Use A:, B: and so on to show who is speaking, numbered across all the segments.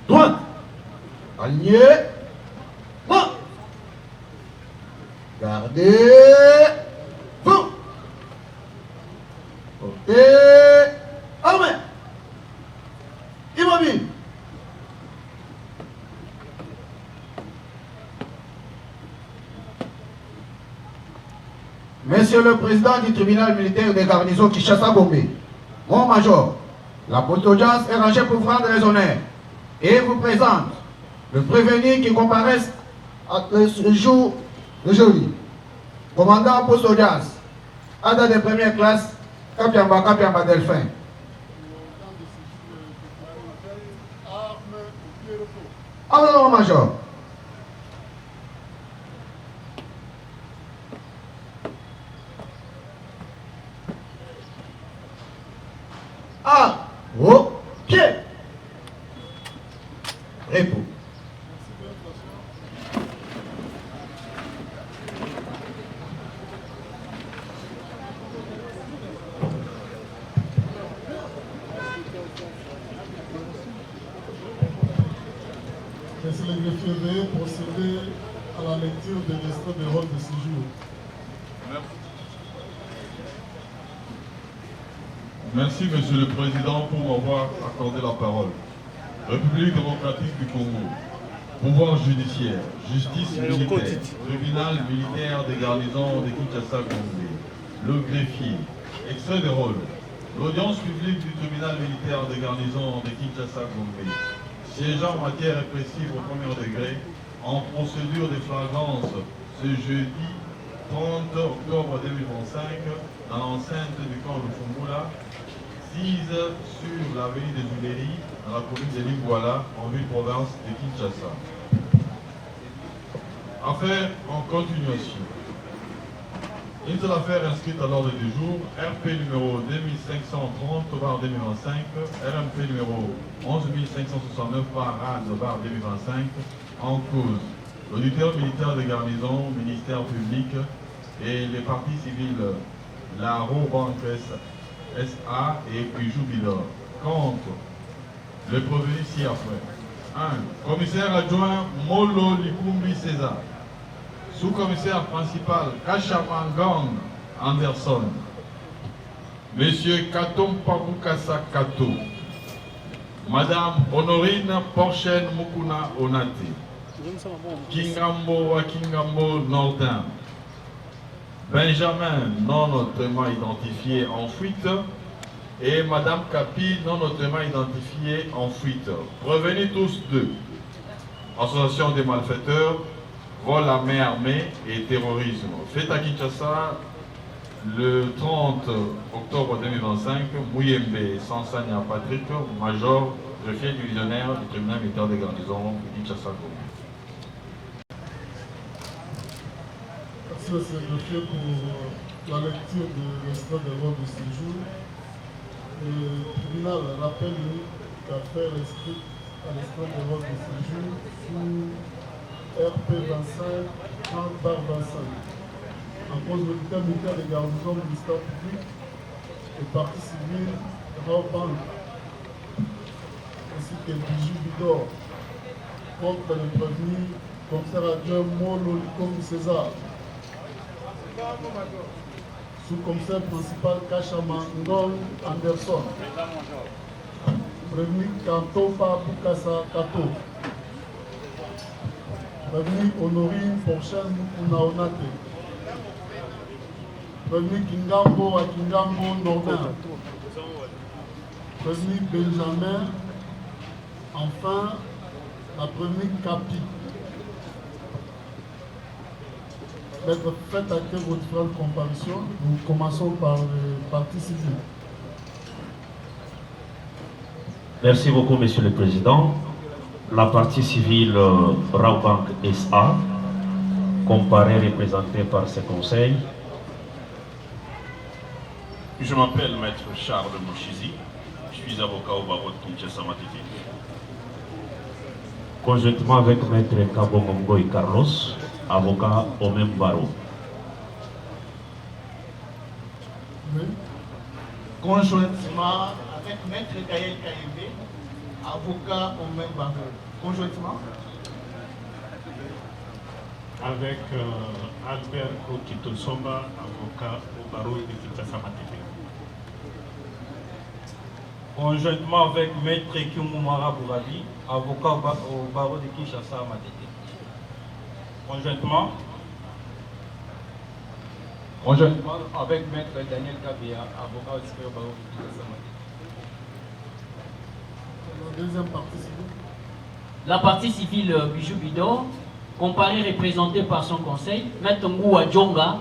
A: Droite. Aligné. Droite. Gardez. Fou. Portez. Armé. Immobile. Monsieur le Président du tribunal militaire des garnisons Kinshasa-Gombe, mon major, la porte d'audience est rangée pour vous rendre les honneurs et vous présente le prévenu qui comparaisse ce jour d'aujourd'hui. Commandant poste d'audience, Ada de première classe, Kapiamba Delphin. Alors, mon major. Ah, ok. Repos.
B: Monsieur le greffier, veuillez procéder à la lecture des extraits de rôle de séjour.
C: Merci, Monsieur le Président, pour m'avoir accordé la parole. République démocratique du Congo, pouvoir judiciaire, justice militaire, tribunal militaire des garnisons de Kinshasa-Gombe, le greffier, extrait de rôle, l'audience publique du tribunal militaire des garnisons de Kinshasa-Gombe, siégeant en matière répressive au premier degré, en procédure de flagrance ce jeudi 30 octobre 2025 dans l'enceinte du camp de Fungula, sise sur l'avenue des Tuileries, dans la commune de Lingwala, en ville-province de Kinshasa. Affaire en continuation. Une seule affaire inscrite à l'ordre du jour, RP numéro 2530/2025, RMP numéro 11569/2025, en cause l'auditeur militaire de garnison, ministère public et les parties civiles, la Robank SA et Bijou Bidor. Contre le prévenu ci-après. 1. Commissaire adjoint Molo Likumbi César. Sous-commissaire principal Kachamangang Anderson. Monsieur Katom Pabukasa Kato. Madame Honorine Porchen Mukuna Onate. Kingambo Wakingambo Nordin. Benjamin, non notamment identifié en fuite, et Madame Kapi, non notamment identifiée en fuite. Prévenus tous deux. Association des malfaiteurs, vol à main armée et terrorisme. Fait à Kinshasa le 30 octobre 2025, Mouyembe Sansania Patrick, major, greffier divisionnaire du tribunal militaire des garnisons de Kinshasa-Gombe.
B: Merci, monsieur le greffier, pour la lecture de l'extrait de rôle de séjour. Le tribunal rappelle l'affaire inscrite à l'extrait de rôle de séjour sous RP 25/30/25. En cause de l'auditeur militaire des garnisons du ministère public et partie civile Robank ainsi que Bijou Bidor contre le prévenu commissaire adjoint Molo Likumbi César. Sous-commissaire principal Kachamangang Anderson. Prévenu Kantopa Bukasa Kato. Prévenu Honorine Porchen Mukuna Onate. Prévenu Kingambo Wakingambo Nordin. Prévenu Benjamin. Enfin, la prévenue Kapi. D'être faites à vos différentes comparutions. Nous commençons par le parti civil.
D: Merci beaucoup, Monsieur le Président. La partie civile Rawbank SA, comparée représentée par ses conseils.
E: Je m'appelle Maître Charles Mouchizi. Je suis avocat au barreau de Kinshasa Matete.
D: Conjointement avec Maître Kabongongoy Carlos, avocat au même barreau.
A: conjointement avec Maître Gaël Kaïvé, avocat au même barreau. Conjointement
F: avec Albert Kokito-Somba, avocat au barreau de Kinshasa Matete.
G: Conjointement avec Maître Kyumumara Bourabi, avocat au barreau de Kinshasa Matete. Conjointement avec Maître Daniel Kabia, avocat au barreau de Kinshasa Matete.
B: La deuxième partie civile.
H: La partie civile Bijou Bidon, comparée représentée par son conseil, Maître Ngoua Djonga,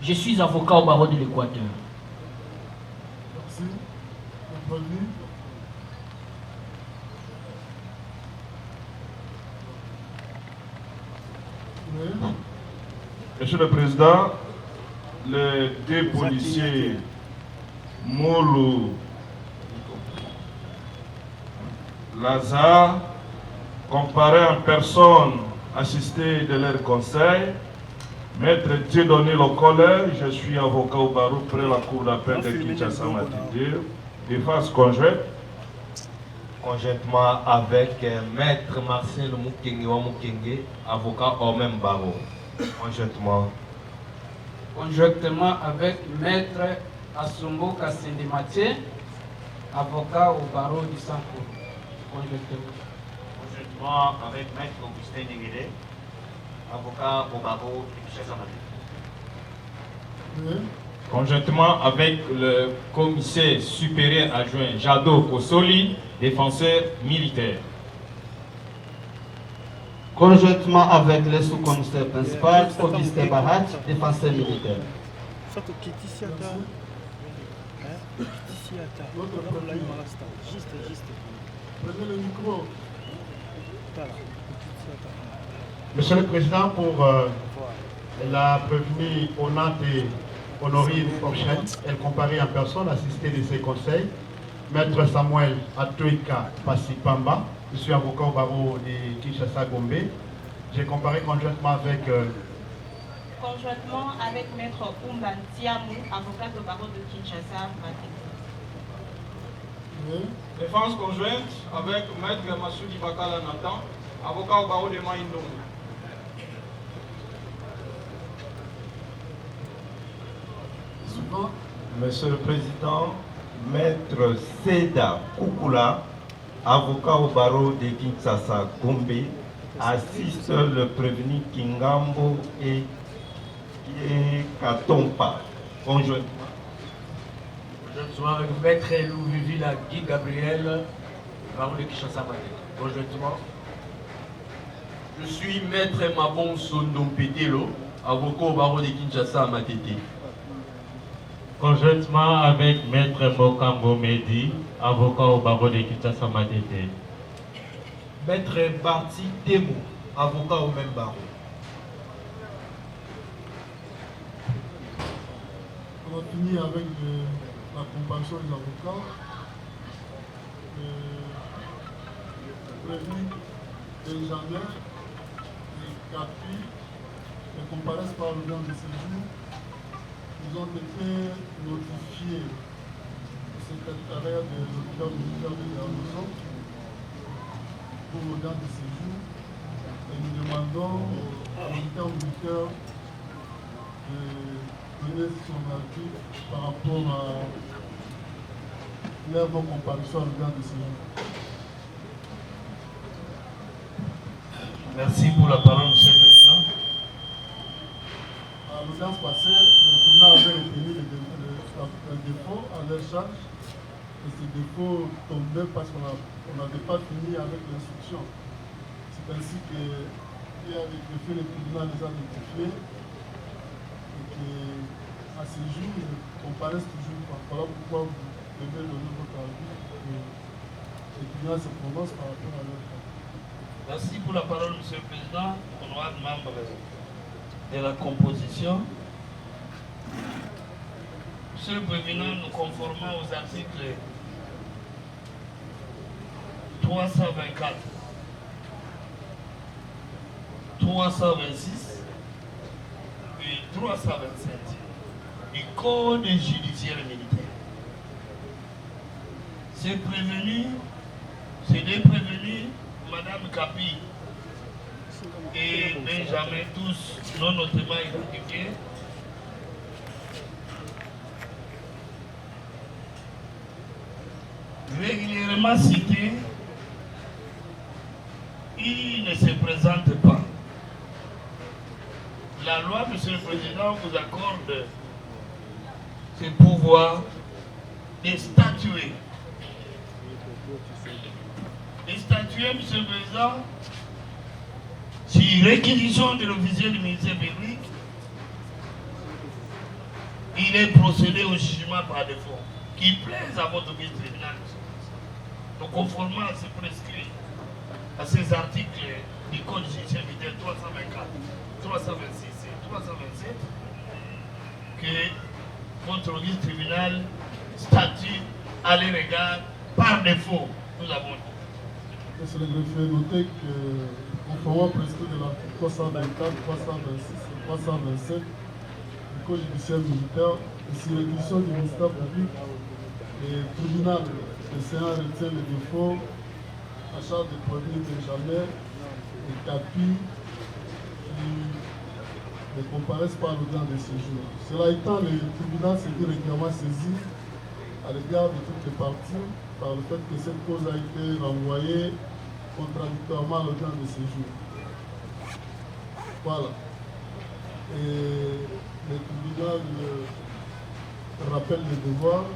H: je suis avocat au barreau de l'Équateur.
B: Merci. Le prévenu. Oui.
C: Monsieur le Président, les deux policiers Molo Lazare, comparés en personne, assistés de leur conseil, Maître Dieudonné Lokole, je suis avocat au barreau près la cour d'appel de Kinshasa Matete, défense conjointe.
I: Conjointement avec Maître Marcel Mukenge wa Mukenge, avocat au même barreau.
G: Conjointement avec Maître Asumbo Kassende-Mathieu, avocat au barreau du Sankour.
I: Conjointement avec Maître Augustin Negede, avocat au barreau de Kinshasa Matete.
B: Oui.
G: Conjointement avec le commissaire supérieur adjoint Jado Kosoli, défenseur militaire.
J: Conjointement avec le sous-commissaire principal, Augustin Barat, défenseur militaire.
B: Prenez le micro.
A: Monsieur le Président, pour la prévenue Onate Honorine Porchen, elle comparait en personne, assistée de ses conseils, Maître Samuel Atoika Passipamba, je suis avocat au barreau de Kinshasa Gombe. J'ai comparé conjointement avec
K: Maître Oumban Tiamou, avocat au barreau de Kinshasa Matete.
B: Oui.
G: Défense conjointe avec Maître Massoudi Bakala Nathan, avocat au barreau de Maïndong.
B: Suivant.
I: Monsieur le Président, Maître Seda Koukoula, avocat au barreau de Kinshasa Gombe, assiste le prévenu Kingambo et Katompa, conjointement.
G: Conjointement avec Maître Louvivila Guy Gabriel, barreau de Kinshasa Matete. Conjointement. Je suis Maître Mabon Sondompetelo, avocat au barreau de Kinshasa Matete.
F: Conjointement avec Maître Mokambo Medi, avocat au barreau de Kinshasa Matete.
G: Maître Barti Temo, avocat au même barreau.
B: On va finir avec la comparaison des avocats. Prévenu des Janais, des Capi, les comparaissent par le nom de séjour. Ils ont été notifiés au secrétariat de l'hôpital militaire de Garnison pour le temps de séjour. Et nous demandons à l'hôpital militaire de donner son avis par rapport à leur non-comparution au temps de séjour.
I: Merci pour la parole, Monsieur le Président.
B: À l'audience passée, le tribunal avait retenu un défaut à leur charge. Et ce défaut tombait parce qu'on n'avait pas fini avec l'instruction. C'est ainsi que, avec le fait, le tribunal les a notifiés et qu'à ce jour, ils comparaissent toujours. Voilà pourquoi vous devez donner votre avis et le tribunal se prononce par rapport à leur cas.
L: Merci pour la parole, Monsieur le Président, honorable membre de la composition. Monsieur le Président, nous conformons aux articles 324, 326 et 327 du Code judiciaire militaire. Ces prévenus, ces deux prévenus, Madame Kapi et Benjamin, tous non notamment identifiés, régulièrement cités, ils ne se présentent pas. La loi, Monsieur le Président, vous accorde ce pouvoir de statuer. De statuer, Monsieur le Président, sur réquisition de l'officier du ministère public, il est procédé au jugement par défaut, qui plaise à votre vice-tribunal. Donc, conformément à ce prescrit, à ces articles du Code judiciaire militaire 324, 326 et 327, que votre vice-tribunal statue à l'égard par défaut, nous avons dit.
B: Monsieur le greffier, notez que, conformément au prescrit de l'article 324, 326 et 327 du Code judiciaire militaire, et sur l'édition du ministère public, le tribunal de Sénat retient les défauts à charge de prévenir Benjamin et Kapi qui ne comparaissent pas à l'audience de séjour. Cela étant, le tribunal s'est dit régulièrement saisi à l'égard de toutes les parties par le fait que cette cause a été renvoyée contradictoirement à l'audience de séjour. Voilà. Et le tribunal rappelle les devoirs.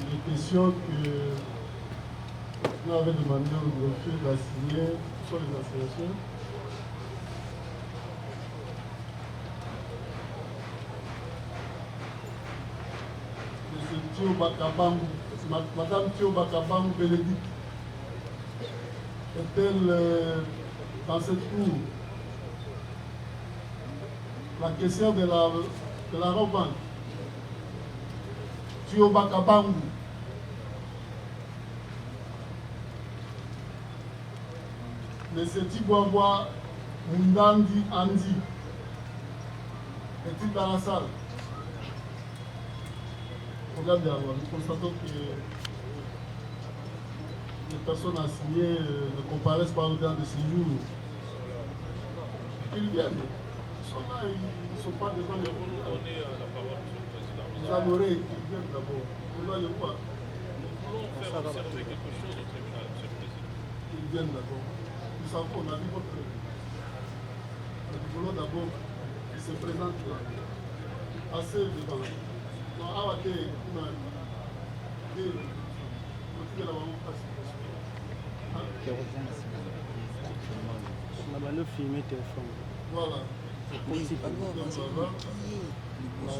B: Les questions que nous avons demandé au greffier d'assigner sur les assignations. M. Thio Bakabangu, Madame Thio Bakabangu Bénédicte, est-elle dans cette cour la question de la robe Thio Bakabangu. Monsieur Tibouaboua Mundandi Andi. Est-il dans la salle? Regardez alors, nous constatons que les personnes assignées ne comparaissent pas au temps de séjour. Ils viennent. Ils sont là, ils ne sont pas devant les roues. Vous adorez qu'ils viennent d'abord. Vous allez voir.
F: Nous voulons faire observer quelque chose au tribunal, Monsieur le Président.
B: Ils viennent d'abord. Nous savons qu'on a dit votre. Nous voulons d'abord qu'ils se présentent là. Assez devant. Non, à la télé, on a dit. On a voilà.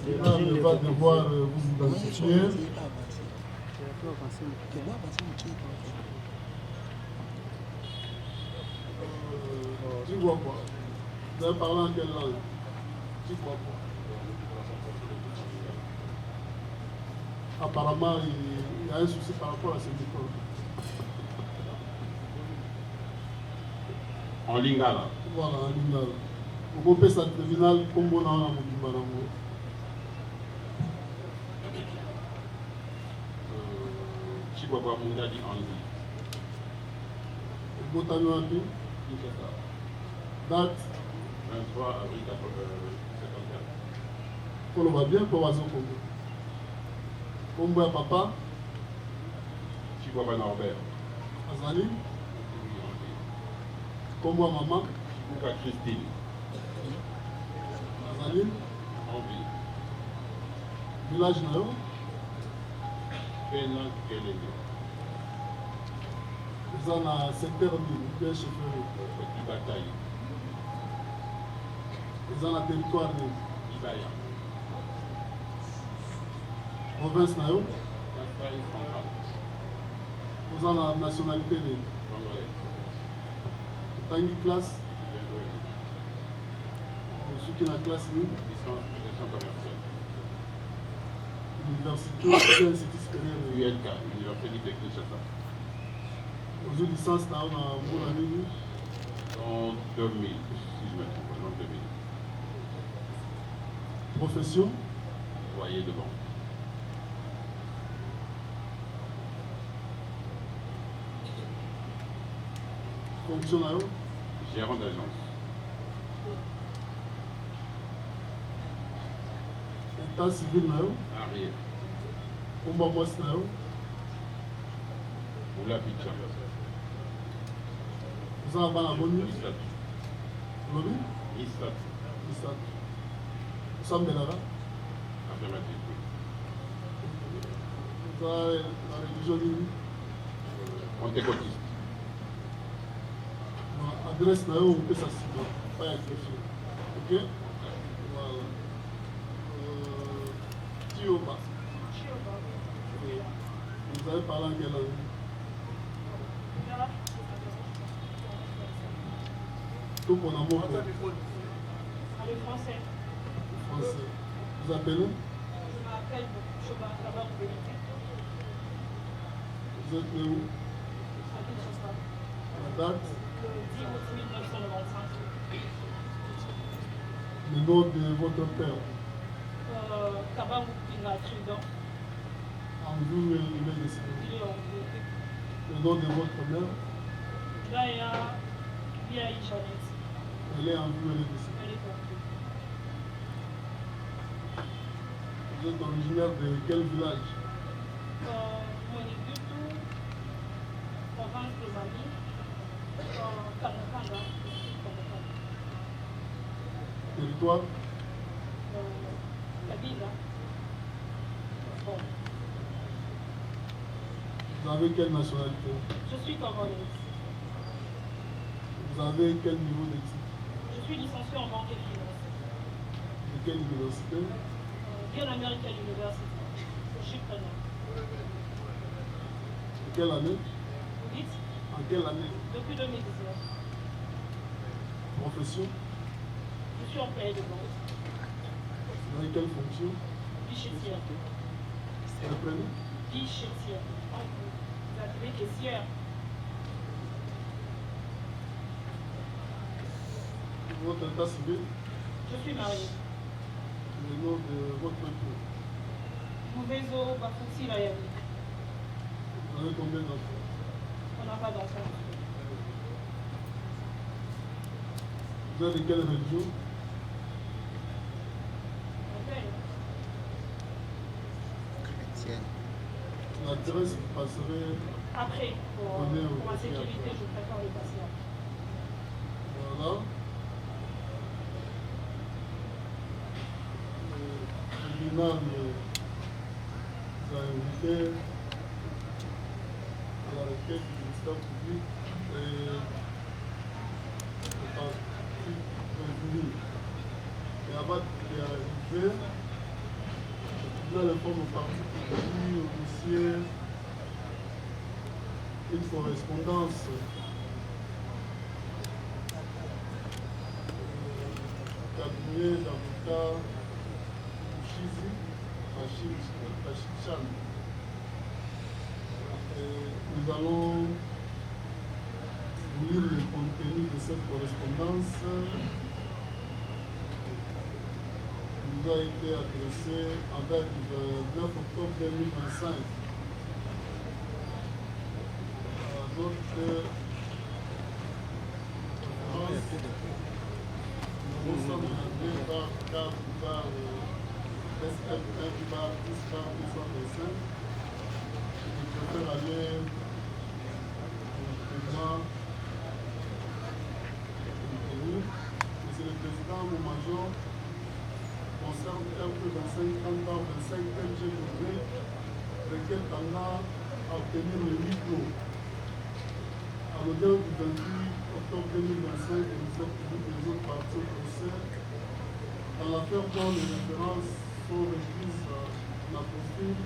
B: Il va devoir vous identifier. Tu vois quoi? Vous avez parlé en quelle langue? Tu vois quoi? Apparemment, il y a un souci par rapport à ce diplôme.
C: En lingala.
B: Voilà, en lingala. Vous pouvez faire le tribunal comme on a en Moudibarango.
C: Chibaba Mundadi Anzi.
B: Botanuapi. Date
C: 23 avril 54.
B: On va bien pour Oiseau Congo. Combo à papa.
C: Chibaba Norbert.
B: Azali. Combo à maman.
C: Chibuka Christine.
B: Azali.
C: Envie.
B: Village Nayo.
C: Pénan Kélégué.
B: Ils ont un secteur de bien chauffeur.
C: Petit bataille.
B: Ils ont un territoire de
C: Ibaya.
B: province Nayo.
C: Campagne centrale.
B: Ils ont la nationalité de
C: Congolais.
B: Tanguy classe. Ceux qui ont la classe libre.
C: Licence commerciale.
B: Université, Institut supérieur.
C: ULK, Université de Kinshasa.
B: Aux autres licences, là, on a un bon ami.
C: En 2000, si je me trompe, en 2000.
B: Profession.
C: Foyer de banque.
B: Fonction là,
M: Gérant d'agence.
B: État civil là,
M: Arrière.
B: Combat Boss là,
M: Oula Picha.
B: vous avez la bonne nuit.
M: Istat.
B: Lobby
M: Istat.
B: Istat. Nous sommes de là.
M: Affirmatif.
B: Vous avez la religion libre.
M: Pentecôtiste.
B: Adresse là où on peut s'assister, pas écrire. Ok? Voilà. Tioba. Vous avez parlé en quelle langue? Tout mon amour.
K: Le français.
B: Français. Vous appelez?
K: Je m'appelle Choba Kabar Benité.
B: Vous êtes né où? La date?
K: Le 10 août 1995.
B: Le nom de votre père?
K: Kabar Pinga Tridon.
B: En vous, il est décédé.
K: Il est en vie.
B: Le nom de votre mère?
K: Gaïa Biaï Janet.
B: Elle est en vie, elle est décédée.
K: Elle est en vie.
B: Vous êtes originaire de quel village?
K: Monibutu, province de Mali, Kanakanda.
B: Territoire?
K: Kabila. Bon.
B: Vous avez quelle nationalité?
K: Je suis congolaise.
B: Vous avez quel niveau d'études?
K: Je suis licenciée en banque et finance.
B: De quelle université?
K: Bien American University. Je suis preneur.
B: De quelle année?
K: Vous dites?
B: En quelle année?
K: Depuis 2019.
B: Profession?
K: Je suis employée de banque.
B: Vous avez quelle fonction?
K: Guichetière.
B: Reprenez?
K: Guichetière. Vous appelez caissière.
B: Votre état civil?
K: Je suis mariée.
B: Le nom de votre époux?
K: Mouvezo Bafouti Layani.
B: Vous avez combien d'enfants?
K: On n'a pas d'enfants.
B: Vous êtes de quelle religion?
K: Chrétienne.
B: L'adresse, vous passerez.
K: Après, pour ma sécurité, je préfère le passer après.
B: Voilà. Le tribunal vous a invité à la requête du ministère public et le parti prévenu. Et avant d'y arriver, le tribunal informe au parti prévenu, au dossier, une correspondance cabinet d'avocat Chizi, Pachichan. Nous allons vous lire le contenu de cette correspondance qui nous a été adressée en date du 9 octobre 2025. Notre nous sommes demandés par SF1 par 10 par 225. Je préfère aller au président du Pérou. C'est le président, mon major, concerne RP25 30 25 LG lequel tendra à obtenir le micro. À l'audience du 28 octobre 2025, le ministère public des autres parties au procès, dans l'affaire dont les références sont reprises dans la postule,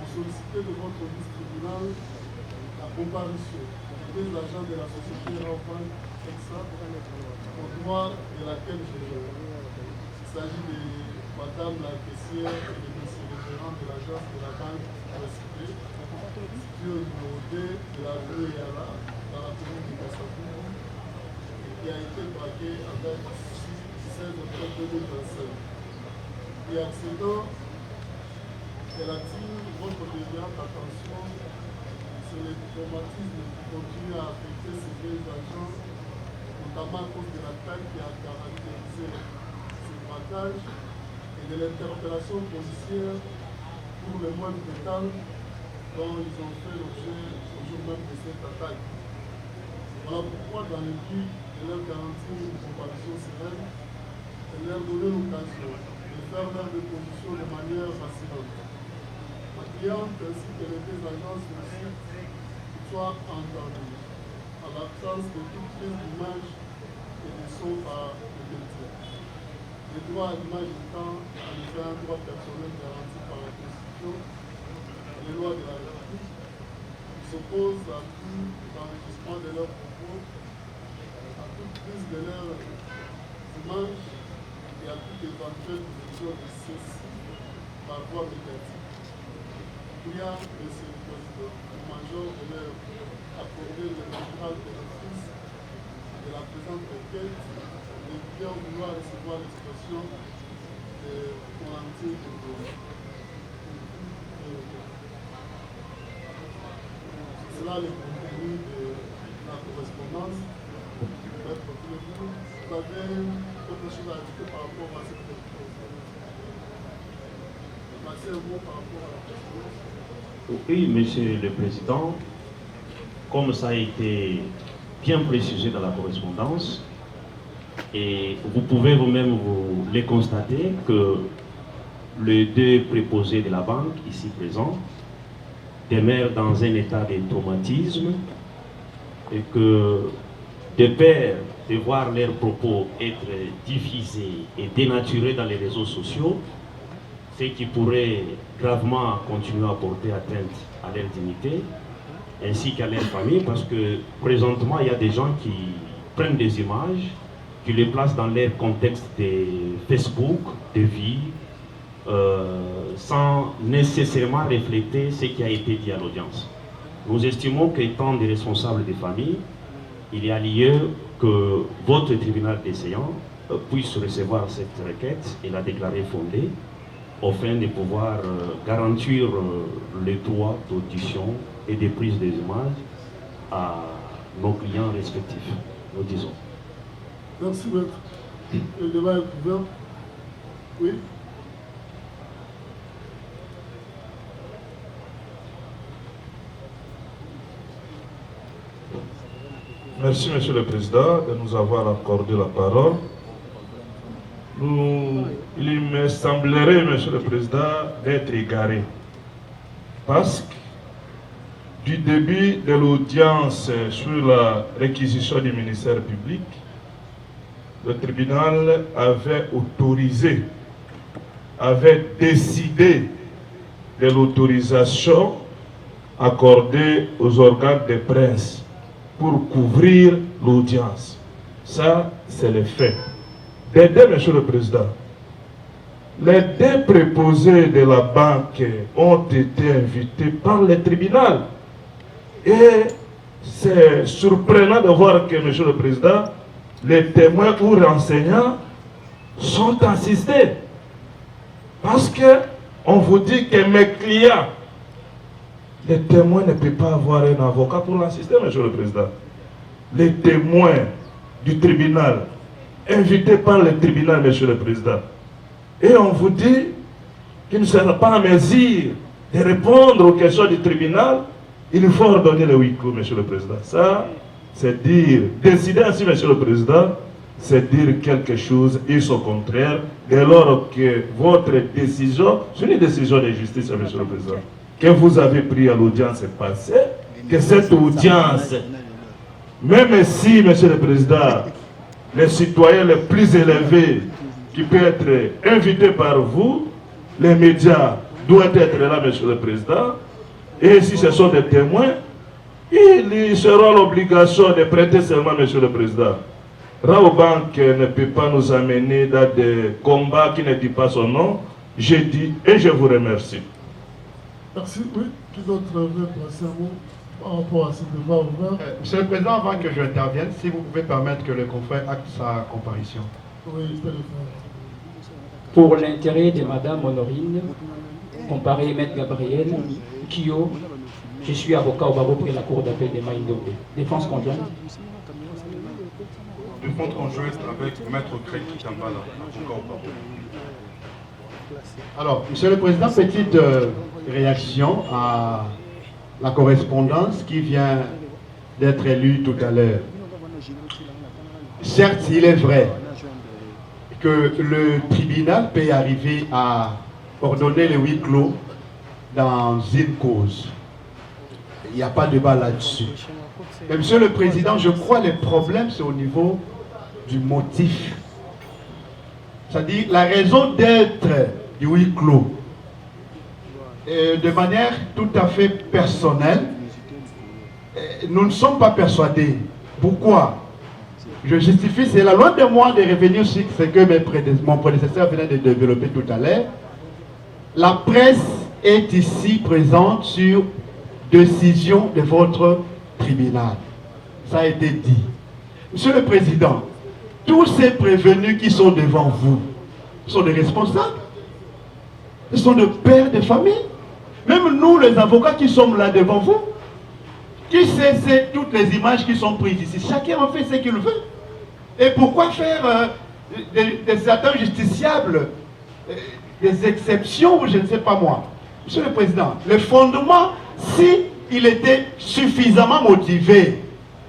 B: ont sollicité de votre vice-tribunal la comparution des deux agents de la société Raufan Exa, au droit de laquelle il s'agit de madame la caissière et de monsieur le gérant de l'agence de la banque précitée, située au numéro 2 de la rue Yala, dans la commune de Kassabou, et qui a été braqué en date du 16 octobre 2025. Et accédant, elle attire votre déviante attention c'est le traumatisme qui continue à affecter ces deux agents, notamment à cause de l'attaque qui a caractérisé ce braquage et de l'interpellation policière pour le moindre détail dont ils ont fait l'objet au jour même de cette attaque. Voilà pourquoi, dans le but de leur garantir une comparution sereine et leur donner l'occasion de faire leur déposition de manière rassurante. Ma cliente ainsi que les deux agences sollicitent soient entendus, à l'absence de toute prise d'image et de son par le métier. Le droit à l'image étant en effet un droit personnel garanti par la Constitution et les lois de la République, qui s'opposent à tout enregistrement de leurs propos, à toute prise de leurs images et à toute éventuelle diffusion de ceci par voie médiatique. Bien, Monsieur le Président, le Major de leur accorder le général de l'office de la présente requête de bien vouloir recevoir l'expression de volonté de c'est là le contenu de la correspondance. Vous avez autre chose à ajouter par rapport à cette correspondance? Passez un mot par rapport à la correspondance.
D: Oui, Monsieur le Président, comme ça a été bien précisé dans la correspondance, et vous pouvez vous-même vous les constater que les deux préposés de la banque, ici présents, demeurent dans un état de traumatisme et que de peur de voir leurs propos être diffusés et dénaturés dans les réseaux sociaux, ce qui pourrait gravement continuer à porter atteinte à leur dignité, ainsi qu'à leur famille, parce que présentement, il y a des gens qui prennent des images, qui les placent dans leur contexte de Facebook, de vie, sans nécessairement refléter ce qui a été dit à l'audience. Nous estimons qu'étant des responsables des familles, il y a lieu que votre tribunal décéant puisse recevoir cette requête et la déclarer fondée, afin de pouvoir garantir les droits d'audition et de prise des images à nos clients respectifs, nous disons.
B: Merci, maître. Le débat est ouvert. Oui.
N: Merci, Monsieur le Président, de nous avoir accordé la parole. Il me semblerait, Monsieur le Président, d'être égaré. Parce que du début de l'audience sur la réquisition du ministère public, le tribunal avait autorisé, avait décidé de l'autorisation accordée aux organes de presse pour couvrir l'audience. Ça, c'est le fait. Les deux, Monsieur le Président, les deux préposés de la banque ont été invités par le tribunal. Et c'est surprenant de voir que, Monsieur le Président, les témoins ou renseignants sont assistés. Parce que on vous dit que mes clients, les témoins ne peuvent pas avoir un avocat pour l'assister, Monsieur le Président. Les témoins du tribunal, invités par le tribunal, Monsieur le Président. Et on vous dit qu'il ne sera pas en mesure de répondre aux questions du tribunal, il faut ordonner le huis clos, Monsieur le Président. Ça, c'est dire, décider ainsi, Monsieur le Président, c'est dire quelque chose et son contraire, dès lors que votre décision, c'est une décision de justice, Monsieur le Président, que vous avez pris à l'audience passée, que cette audience, même si, Monsieur le Président, les citoyens les plus élevés qui peuvent être invités par vous, les médias doivent être là, Monsieur le Président, et si ce sont des témoins, ils seront l'obligation de prêter serment, Monsieur le Président. Raobank ne peut pas nous amener dans des combats qui ne disent pas son nom. Je dis et je vous remercie.
B: Merci. Oui, qui d'autre veut passer un mot par rapport à ce débat ouvert?
O: Monsieur le Président, avant que je intervienne, si vous pouvez permettre que le confrère acte sa comparution.
B: Oui, je peux le faire.
P: Pour l'intérêt de Madame Honorine, comparé Maître Gabriel, Kyo, Je suis avocat au barreau près la cour d'appel de Maïndombe. Défense conjointe.
O: Défense conjointe avec Maître Craig Kitambala, avocat au barreau. Alors, Monsieur le Président, petite réaction à la correspondance qui vient d'être élue tout à l'heure. Certes, il est vrai que le tribunal peut arriver à ordonner le huis clos dans une cause. Il n'y a pas de débat là-dessus. Mais Monsieur le Président, je crois que le problème, c'est au niveau du motif. C'est-à-dire la raison d'être du huis clos. De manière tout à fait personnelle, nous ne sommes pas persuadés. Pourquoi? Je justifie, c'est la loi de moi de revenir sur ce que mon prédécesseur venait de développer tout à l'heure. La presse est ici présente sur décision de votre tribunal. Ça a été dit. Monsieur le Président, tous ces prévenus qui sont devant vous sont des responsables. Ce sont des pères de famille. Même nous, les avocats qui sommes là devant vous, qui sait toutes les images qui sont prises ici. Chacun en fait ce qu'il veut. Et pourquoi faire des atteintes justiciables, des exceptions, je ne sais pas moi. Monsieur le Président, le fondement, si il était suffisamment motivé,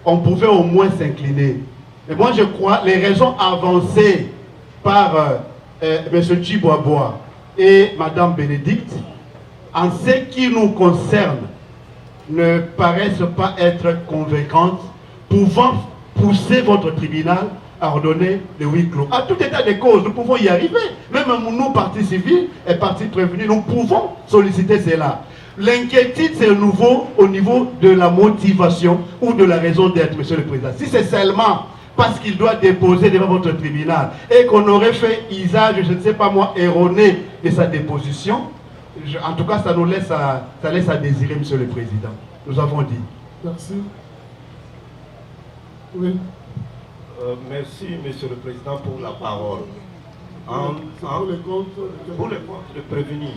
O: on pouvait au moins s'incliner. Et moi, je crois, les raisons avancées par M. Tchiboaboa et Mme Bénédicte, en ce qui nous concerne, ne paraissent pas être convaincantes, pouvant pousser votre tribunal à ordonner le huis clos. À tout état de cause, nous pouvons y arriver. Même nous, partis civils et partis prévenus, nous pouvons solliciter cela. L'inquiétude, c'est nouveau au niveau de la motivation ou de la raison d'être, Monsieur le Président. Si c'est seulement parce qu'il doit déposer devant votre tribunal et qu'on aurait fait usage, je ne sais pas moi, erroné de sa déposition, en tout cas, ça nous laisse à désirer, Monsieur le Président. Nous avons dit.
B: Merci. Oui.
I: Merci, Monsieur le Président, pour la parole.
B: Pour les comptes
I: de prévenir,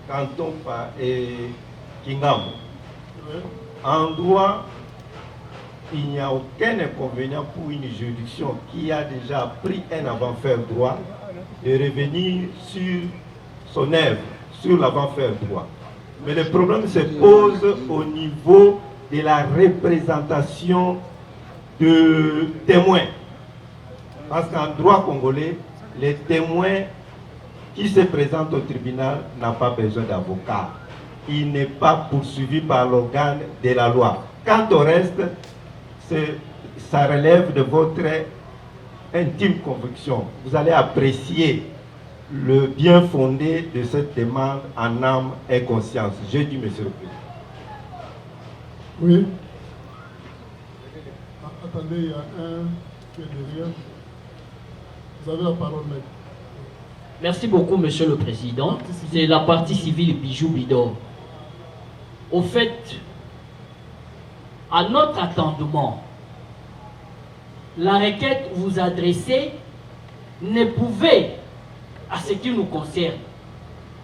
I: Canton et Kingam. En droit, il n'y a aucun inconvénient pour une juridiction qui a déjà pris un avant-faire droit de revenir sur son œuvre, sur l'avant-faire droit. Mais le problème se pose au niveau de la représentation de témoins. Parce qu'en droit congolais, les témoins qui se présentent au tribunal n'ont pas besoin d'avocat. Il n'est pas poursuivi par l'organe de la loi. Quant au reste, ça relève de votre intime conviction. Vous allez apprécier le bien fondé de cette demande en âme et conscience. Je dis, Monsieur le Président.
B: Oui. Attendez, il y a un qui est derrière. Vous avez la parole, maître.
H: Merci beaucoup, Monsieur le Président. C'est la partie civile Bijou Bidor. Au fait, à notre attendement, la requête vous adressée ne pouvait, à ce qui nous concerne,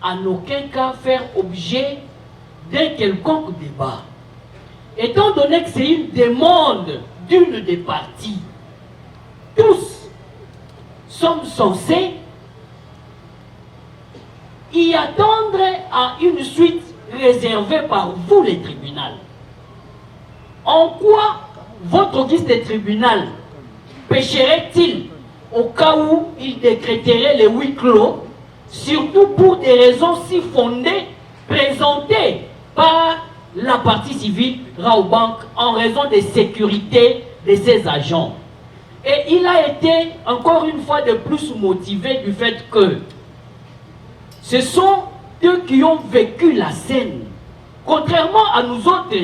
H: en aucun cas faire objet d'un quelconque débat. Étant donné que c'est une demande d'une des parties, tous sommes censés y attendre à une suite réservée par vous, les tribunaux. En quoi votre auguste tribunal pécherait-il au cas où il décréterait les huis clos, surtout pour des raisons si fondées présentées par la partie civile Raobank en raison de sécurité de ses agents. Et il a été encore une fois de plus motivé du fait que ce sont eux qui ont vécu la scène. Contrairement à nous autres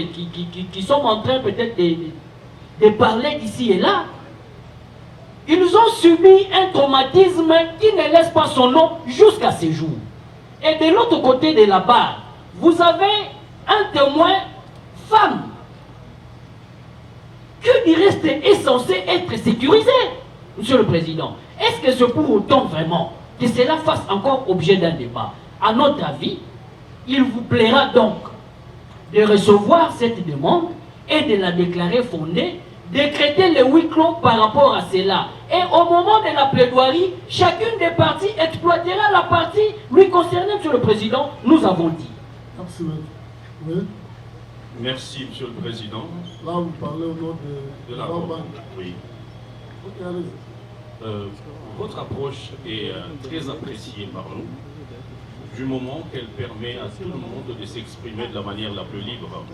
H: qui sommes en train peut-être de parler d'ici et là, ils ont subi un traumatisme qui ne laisse pas son nom jusqu'à ce jour. Et de l'autre côté de la barre, vous avez un témoin femme que du reste est censé être sécurisé, Monsieur le Président. Est-ce que c'est pour autant vraiment que cela fasse encore objet d'un débat? À notre avis, il vous plaira donc de recevoir cette demande et de la déclarer fondée, décréter le huis clos par rapport à cela. Et au moment de la plaidoirie, chacune des parties exploitera la partie lui concernant, Monsieur le Président, nous avons dit.
B: Merci, oui.
E: Merci, Monsieur le Président.
B: Là, vous parlez au nom de
E: la
B: banque.
E: Oui.
B: Ok, allez-y.
E: Votre approche est très appréciée par nous, du moment qu'elle permet à tout le monde de s'exprimer de la manière la plus libre.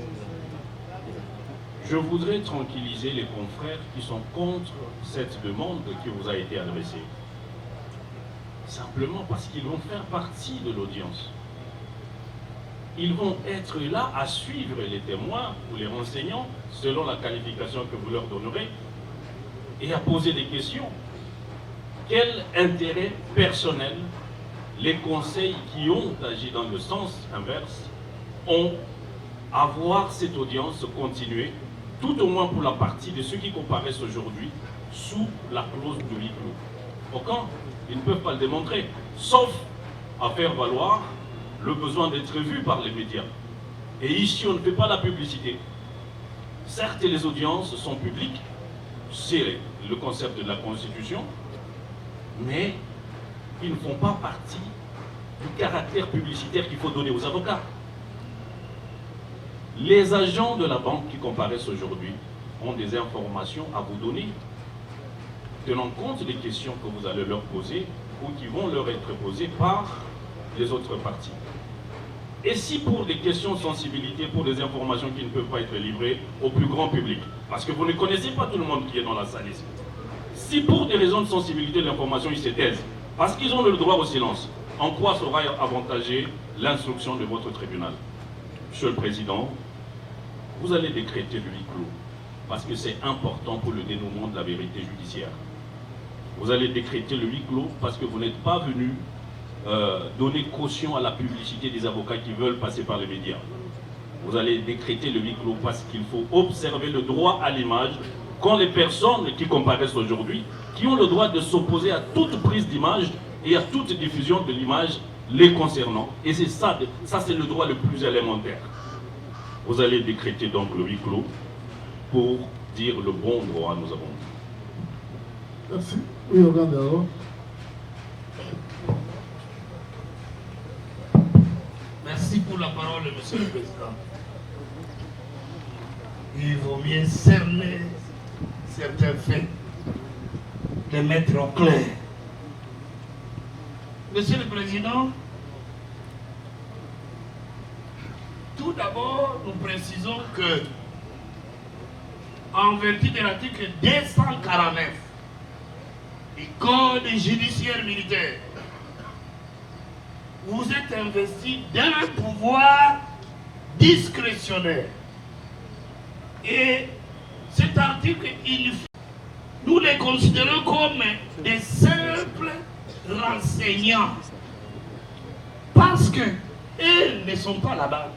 E: Je voudrais tranquilliser les confrères qui sont contre cette demande qui vous a été adressée. Simplement parce qu'ils vont faire partie de l'audience. Ils vont être là à suivre les témoins ou les renseignants selon la qualification que vous leur donnerez et à poser des questions. Quel intérêt personnel les conseils qui ont agi dans le sens inverse ont à voir cette audience continuer, tout au moins pour la partie de ceux qui comparaissent aujourd'hui sous la clause de huis clos. Aucun, ils ne peuvent pas le démontrer, sauf à faire valoir le besoin d'être vu par les médias. Et ici, on ne fait pas la publicité. Certes, les audiences sont publiques, c'est le concept de la Constitution, mais ils ne font pas partie du caractère publicitaire qu'il faut donner aux avocats. Les agents de la banque qui comparaissent aujourd'hui ont des informations à vous donner, tenant compte des questions que vous allez leur poser ou qui vont leur être posées par les autres parties. Et si pour des questions de sensibilité, pour des informations qui ne peuvent pas être livrées au plus grand public, parce que vous ne connaissez pas tout le monde qui est dans la salle ici, si pour des raisons de sensibilité de l'information ils se taisent, parce qu'ils ont le droit au silence, en quoi sera avantagée l'instruction de votre tribunal? Monsieur le Président, vous allez décréter le huis clos, parce que c'est important pour le dénouement de la vérité judiciaire. Vous allez décréter le huis clos parce que vous n'êtes pas venu donner caution à la publicité des avocats qui veulent passer par les médias. Vous allez décréter le huis clos parce qu'il faut observer le droit à l'image quand les personnes qui comparaissent aujourd'hui, qui ont le droit de s'opposer à toute prise d'image et à toute diffusion de l'image les concernant. Et c'est ça, c'est le droit le plus élémentaire. Vous allez décréter donc le huis clos pour dire le bon droit nous avons dit.
B: Merci. Oui, regardez alors.
L: Merci pour la parole, Monsieur le Président. Il vaut mieux cerner certains faits, les mettre au clair. Monsieur le Président, tout d'abord, nous précisons que, en vertu de l'article 249 du Code judiciaire militaire, vous êtes investi d'un pouvoir discrétionnaire. Et cet article, nous les considérons comme des simples renseignants. Parce qu'ils ne sont pas la banque.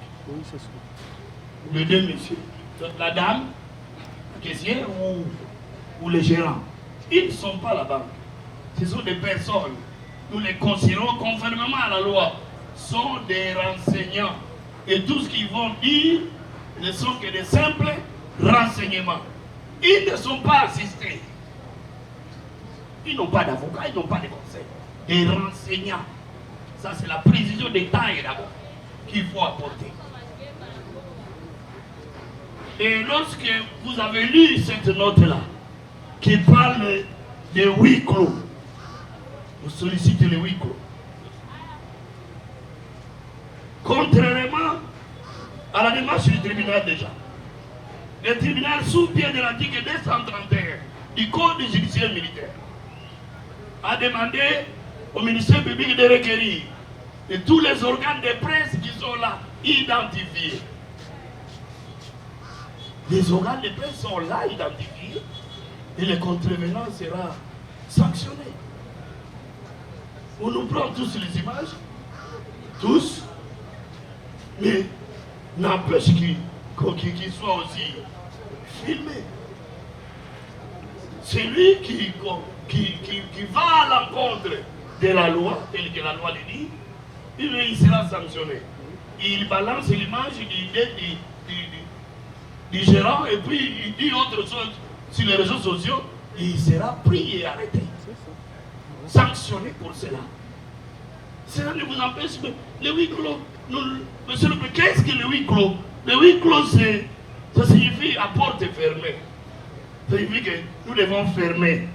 L: Les deux messieurs. Donc la dame, la caissière ou le gérant. Ils ne sont pas la banque. Ce sont des personnes. Nous les considérons conformément à la loi. Sont des renseignants. Et tout ce qu'ils vont dire ne sont que des simples renseignements. Ils ne sont pas assistés. Ils n'ont pas d'avocat, ils n'ont pas de conseil. Des renseignants. Ça, c'est la précision des tailles d'abord qu'il faut apporter. Et lorsque vous avez lu cette note-là, qui parle de huis clos, vous sollicitez le huis clos. Contrairement à la démarche du tribunal déjà, le tribunal, sous pied de l'article 231 du Code judiciaire militaire, a demandé au ministère public de requérir de tous les organes de presse qui sont là, identifiés. Les organes de presse sont là, identifiés, et le contrevenant sera sanctionné. On nous prend tous les images, tous, mais n'empêche qu'il soit aussi filmé. Celui qui va à l'encontre de la loi, telle que la loi le dit, il sera sanctionné. Il balance l'image, du gérant et puis il dit autre chose sur les réseaux sociaux, il sera pris et arrêté. Sanctionné pour cela. Cela ne vous empêche pas. Le huis clos, monsieur le président, qu'est-ce que le huis clos? Le huis clos, ça signifie à porte fermée. Ça signifie que nous devons fermer.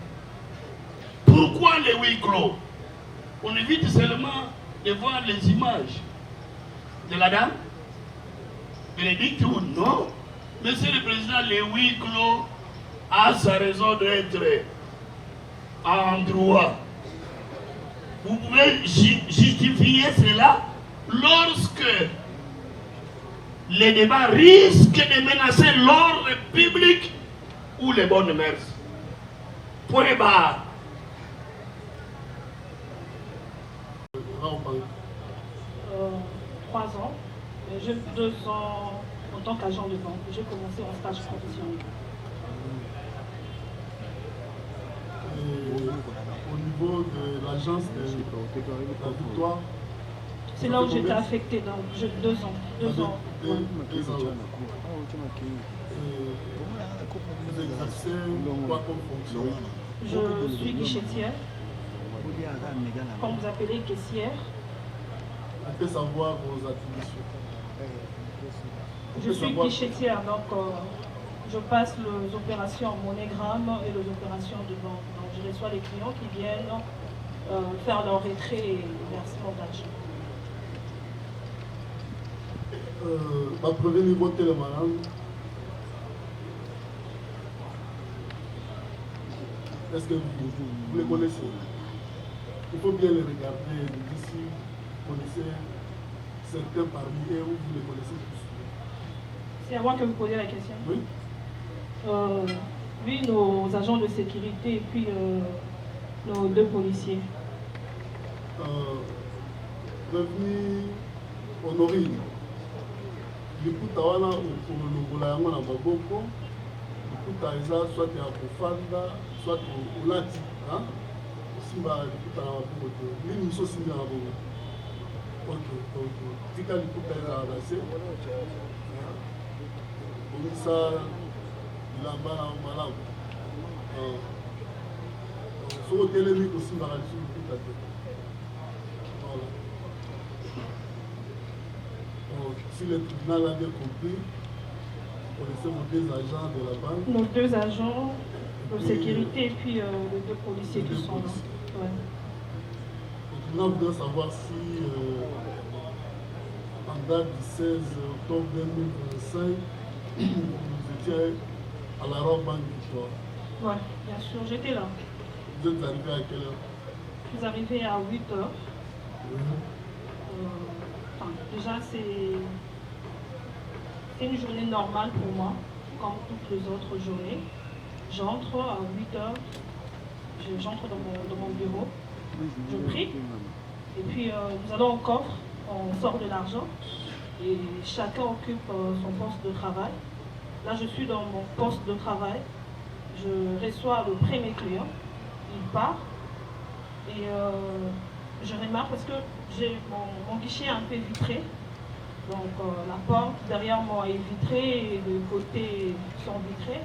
L: Pourquoi le huis clos? On évite seulement de voir les images de la dame, Bénédicte ou non. Monsieur le Président, le huis clos a sa raison d'être en droit. Vous pouvez justifier cela lorsque les débats risquent de menacer l'ordre public ou les bonnes mœurs. Point barre.
K: 3 ans. J'ai 2 ans en tant qu'agent de banque. J'ai commencé en stage professionnel.
B: Au niveau de l'agence de la Victoire,
K: c'est là où j'étais affecté, donc j'ai 2 ans. 2 ans.
B: Vous exercez quoi comme fonction?
K: Je suis guichetière, comme vous appelez caissière.
B: On peut savoir vos attributions.
K: Je suis guichetière, donc je passe les opérations en MoneyGram et les opérations de banque. Donc je reçois les clients qui viennent faire leur retrait et versement d'argent.
B: Ma premier niveau télémaran, est-ce que vous les connaissez? Il faut bien les regarder d'ici. Vous connaissez certains parmi eux ou vous les connaissez tous?
K: C'est à moi que vous posez la question.
B: Oui.
K: Oui, nos agents de sécurité et puis nos 2 policiers.
B: Revenu Honorine. Du coup, tu as un maboko. Du coup, tu as soit tu es à Kofanda, soit au Lati. Simba, du coup, tu as un maboko. Lui, nous sommes Simba à Bogo. Ok. Tu as du coup, tu as avancé. Ça, il a mal en malade. Sur le télémique aussi, il va aller sur le tout. Voilà. Si le tribunal a bien compris, vous connaissez vos 2 agents de la banque.
K: Nos 2 agents de sécurité et puis les 2 policiers qui sont là. Ouais.
B: Le tribunal voudrait savoir si, en date du 16 octobre 2025, vous étiez à la robe banque Victoire.
K: Oui, bien sûr, j'étais là.
B: Vous êtes arrivé à quelle heure?
K: Je suis arrivé à 8 h. Déjà, c'est une journée normale pour moi, comme toutes les autres journées. J'entre à 8 h, j'entre dans mon bureau, je prie, et puis nous allons au coffre, on sort de l'argent. Et chacun occupe son poste de travail. Là, je suis dans mon poste de travail. Je reçois le premier client. Il part. Et je remarque parce que j'ai mon guichet est un peu vitré. Donc, la porte derrière moi est vitrée et les côtés sont vitrés.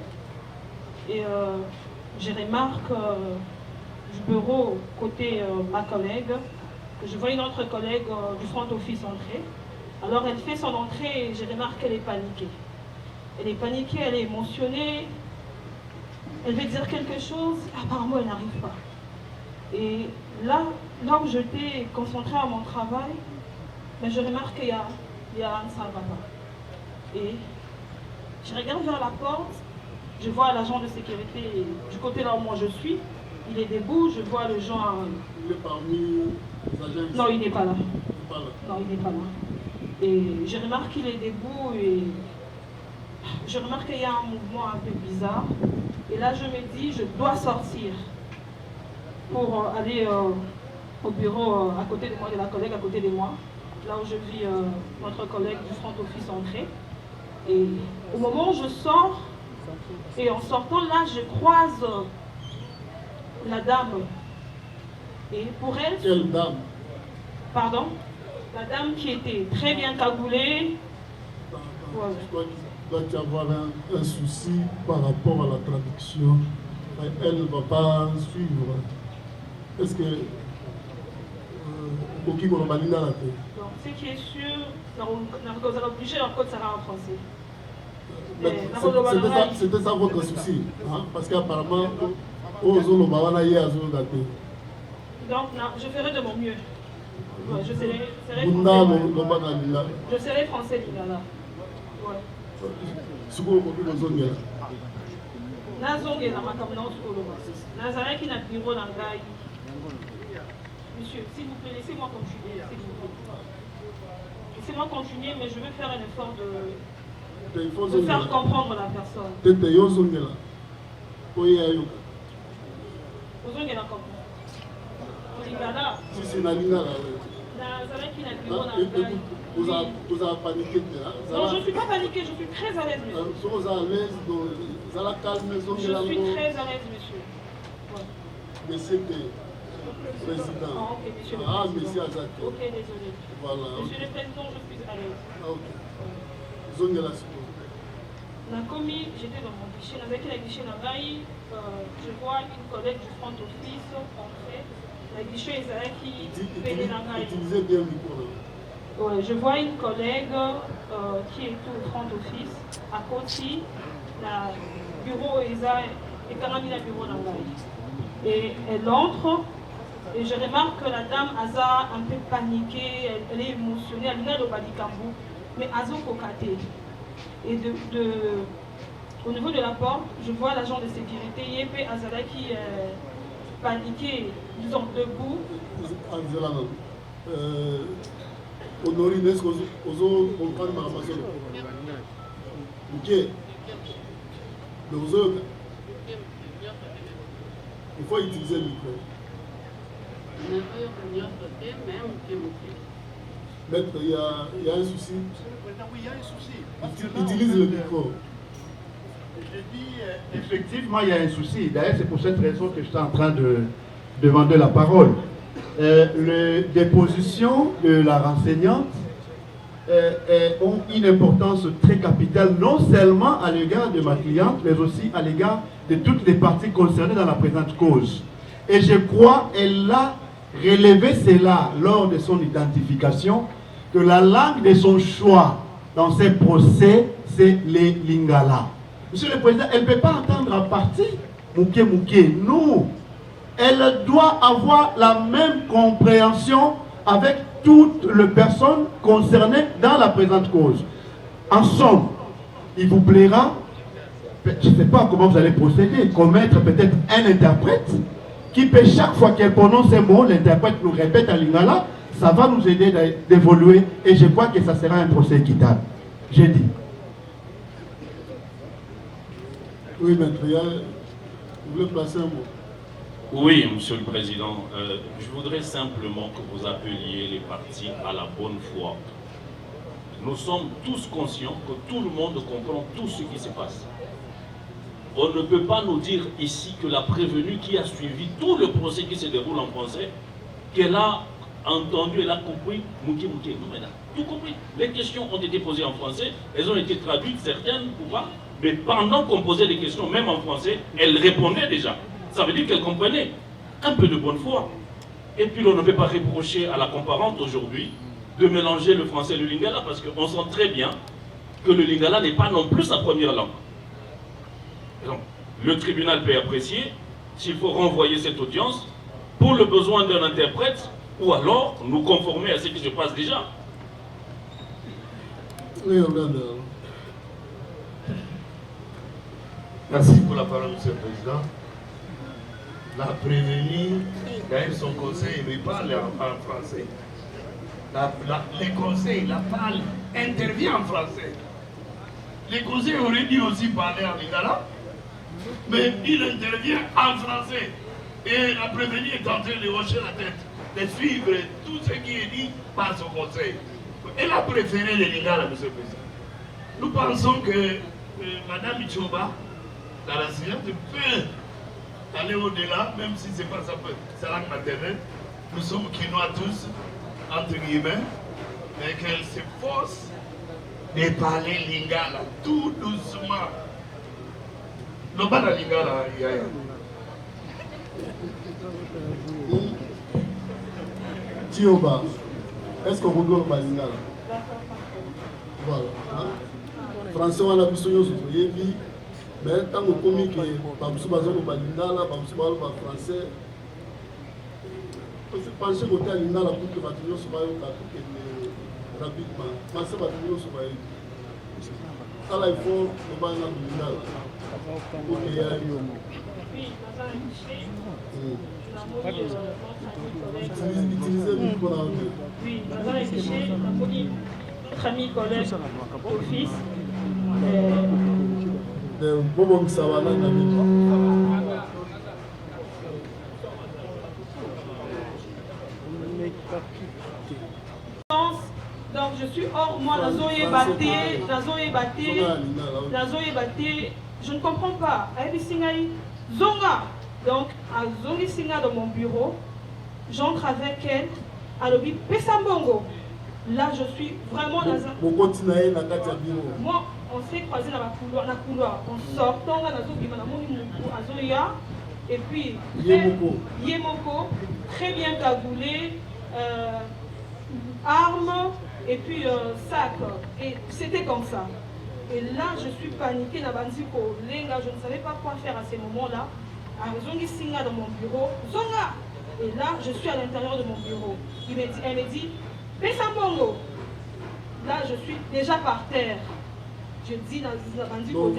K: Et je remarque du bureau côté ma collègue, que je vois une autre collègue du front office entrer. Alors elle fait son entrée et je remarque qu'elle est paniquée. Elle est paniquée, elle est émotionnée. Elle veut dire quelque chose, apparemment elle n'arrive pas. Et là où j'étais concentrée à mon travail, mais je remarque qu'il y a un ça ne va pas. Et je regarde vers la porte, je vois l'agent de sécurité du côté là où moi je suis. Il est debout, je vois le genre.
B: Il est parmi les agents.
K: Non, il n'est pas là.
B: Pas là.
K: Non, il n'est pas là. Et je remarque qu'il est debout et je remarque qu'il y a un mouvement un peu bizarre. Et là, je me dis, je dois sortir pour aller au bureau à côté de moi, de la collègue à côté de moi, là où je vis notre collègue du front office entrée. Et au moment où je sors, et en sortant là, je croise la dame. Et pour elle...
B: Quelle dame?
K: Pardon? La dame qui était très bien cagoulée.
B: doit y avoir un souci par rapport à la traduction. Elle ne va pas suivre. Est-ce que
K: Donc, ce qui est sûr, nous allons obliger leur code sera en français.
B: C'était ça votre souci, hein? Parce qu'apparemment, donc,
K: je ferai de mon mieux. Ouais, je serai français, Lingala. Ouais. Monsieur, s'il vous plaît, laissez-moi continuer. Laissez-moi continuer, mais je vais faire un effort de faire comprendre la personne.
B: Vous avez paniqué.
K: Non, je ne suis pas paniqué, je suis très à l'aise, monsieur. Je suis très à l'aise, monsieur.
B: Monsieur le Président.
K: Ah, ok, monsieur le
B: Président.
K: Président.
B: Monsieur Azaki.
K: Ok, désolé.
B: Voilà.
K: Monsieur le Président, je suis à l'aise.
B: Ok.
K: La commis, j'étais dans mon guichet, avec la guichet là-bas, je vois une collègue du front office entrer. La guichet Ezaki Pélénangaï.
B: Utilisez bien le micro.
K: Ouais, je vois une collègue qui est au front office, à côté, le bureau Eza et Karami le bureau d'Angaï. Et elle entre, et je remarque que la dame Aza un peu paniquée, elle est émotionnée, elle vient de Badikambu, mais Azo Kokate. Et au niveau de la porte, je vois l'agent de sécurité, Yépé Azala qui est paniqué, disons debout.
B: Honorine, est-ce que vous comprenez ma façon? Ok. Il faut utiliser le micro. Maître, il y a un souci.
O: Oui, il y a un souci.
B: Utilise le micro.
O: Je dis, effectivement, il y a un souci. D'ailleurs, c'est pour cette raison que je suis en train de demander la parole. Les dépositions de la renseignante ont une importance très capitale, non seulement à l'égard de ma cliente, mais aussi à l'égard de toutes les parties concernées dans la présente cause. Et je crois qu'elle a relevé cela lors de son identification, que la langue de son choix dans ces procès, c'est les Lingala. Monsieur le Président, elle ne peut pas entendre à partir Mouké Mouké. Non. Elle doit avoir la même compréhension avec toutes les personnes concernées dans la présente cause. En somme, il vous plaira, je ne sais pas comment vous allez procéder, commettre peut-être un interprète qui peut chaque fois qu'elle prononce un mot, l'interprète nous répète à Lingala, ça va nous aider d'évoluer et je crois que ça sera un procès équitable. J'ai dit.
B: Oui, maître, vous voulez placer un mot?
E: Oui, Monsieur le Président, je voudrais simplement que vous appeliez les partis à la bonne foi. Nous sommes tous conscients que tout le monde comprend tout ce qui se passe. On ne peut pas nous dire ici que la prévenue qui a suivi tout le procès qui se déroule en français, qu'elle a entendu, elle a compris, Mouké Mouké. Non, elle a tout compris. Les questions ont été posées en français, elles ont été traduites, certaines ou pas, mais pendant qu'on posait les questions, même en français, elle répondait déjà. Ça veut dire qu'elle comprenait. Un peu de bonne foi. Et puis on ne peut pas reprocher à la comparante aujourd'hui de mélanger le français et le lingala, parce qu'on sent très bien que le lingala n'est pas non plus sa première langue. Donc, le tribunal peut apprécier s'il faut renvoyer cette audience pour le besoin d'un interprète ou alors nous conformer à ce qui se passe déjà.
B: Oui, regarde.
L: Merci pour la parole, Monsieur le Président. La prévenue, d'ailleurs son conseil, il lui parle en français. Les conseils, la parle, intervient en français. Les conseils auraient dû aussi parler en lingala, mais il intervient en français. Et la prévenue est en train de hocher la tête, de suivre tout ce qui est dit par son conseil. Elle a préféré les lingala, Monsieur le Président. Nous pensons que Madame Ichoba, la renseignante, peut aller au-delà, même si ce n'est pas sa langue maternelle. Nous sommes quinois tous, entre guillemets, mais qu'elle s'efforce de parler lingala, tout doucement. Le bas de lingala, yaya.
B: Tioba, est-ce que vous voulez parler lingala? Voilà. Français, on a vu son vie. Mais tant que comique, Babsou Bazon au Balindala, Babsou Bazon au français. Je pense que l'hôtel Lindala pour que Batignon soit rapidement. Je pense que Batignon soit. Ça là, il faut le bain dans Lindala. Pour qu'il y ait. Utilisez le micro dans le.
K: Oui, dans un guichet, notre ami collègue office.
B: Bobo Sawana
K: donc je suis hors moi, je ne comprends pas. Zonga, donc à Zongi Singa dans mon bureau, j'entre avec elle à l'objet Pesambongo. Là je suis vraiment dans un... Moi, on s'est croisé dans la couloir, on sort, on a et puis Yemoko, très bien cagoulé, armes et puis sac. Et c'était comme ça. Et là, je suis paniquée dans Banziko. Lenga, je ne savais pas quoi faire à ces moments-là. Zongi Singa dans mon bureau, Zonga. Et là, je suis à l'intérieur de mon bureau. Elle me dit, Pesambongo. Là, je suis déjà par terre. Je dis dans Banziko. Je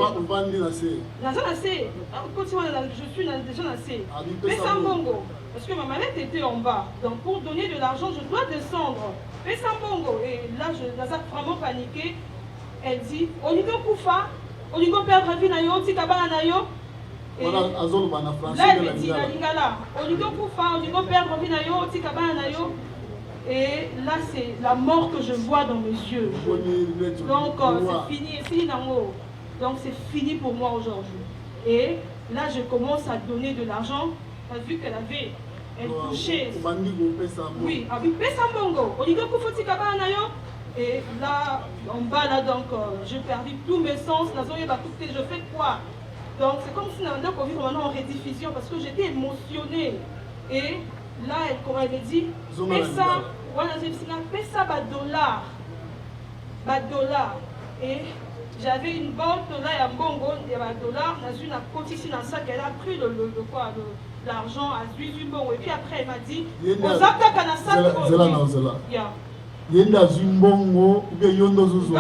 K: suis déjà nassé. Pesambongo. Parce que ma mallette était en bas. Donc pour donner de l'argent, je dois descendre. Pesambongo. Et là, je suis vraiment paniqué. Elle dit, Onigo Koufa, Onigo perdre la vie na yo, Tikabana na yo. Et là, elle me dit, na lingala, Onigo Koufa, Onigo perdre la vie na yo, Tikabana na yo. Et là, c'est la mort que je vois dans mes yeux. Donc, c'est fini, donc c'est fini pour moi aujourd'hui. Et là, je commence à donner de l'argent, vu qu'elle avait, elle touchait. Oui, avec Pesambongo, Onigo Koufa, Tikabana na yo. Et là, en bas, là, donc, j'ai perdu tous mes sens. Je fais quoi? Donc, c'est comme si on vit maintenant en rediffusion parce que j'étais émotionnée. Et là, elle me dit, Pesa $, $. Et j'avais une botte là, il y a un bongo, il y a $. Dans une côte ici, dans ça, elle a pris l'argent à Zuizu Bongo. Et puis après, elle m'a dit, Ozaka Kanasa.
B: Yenda Zimbongo, ou bien Yondo Zuzo.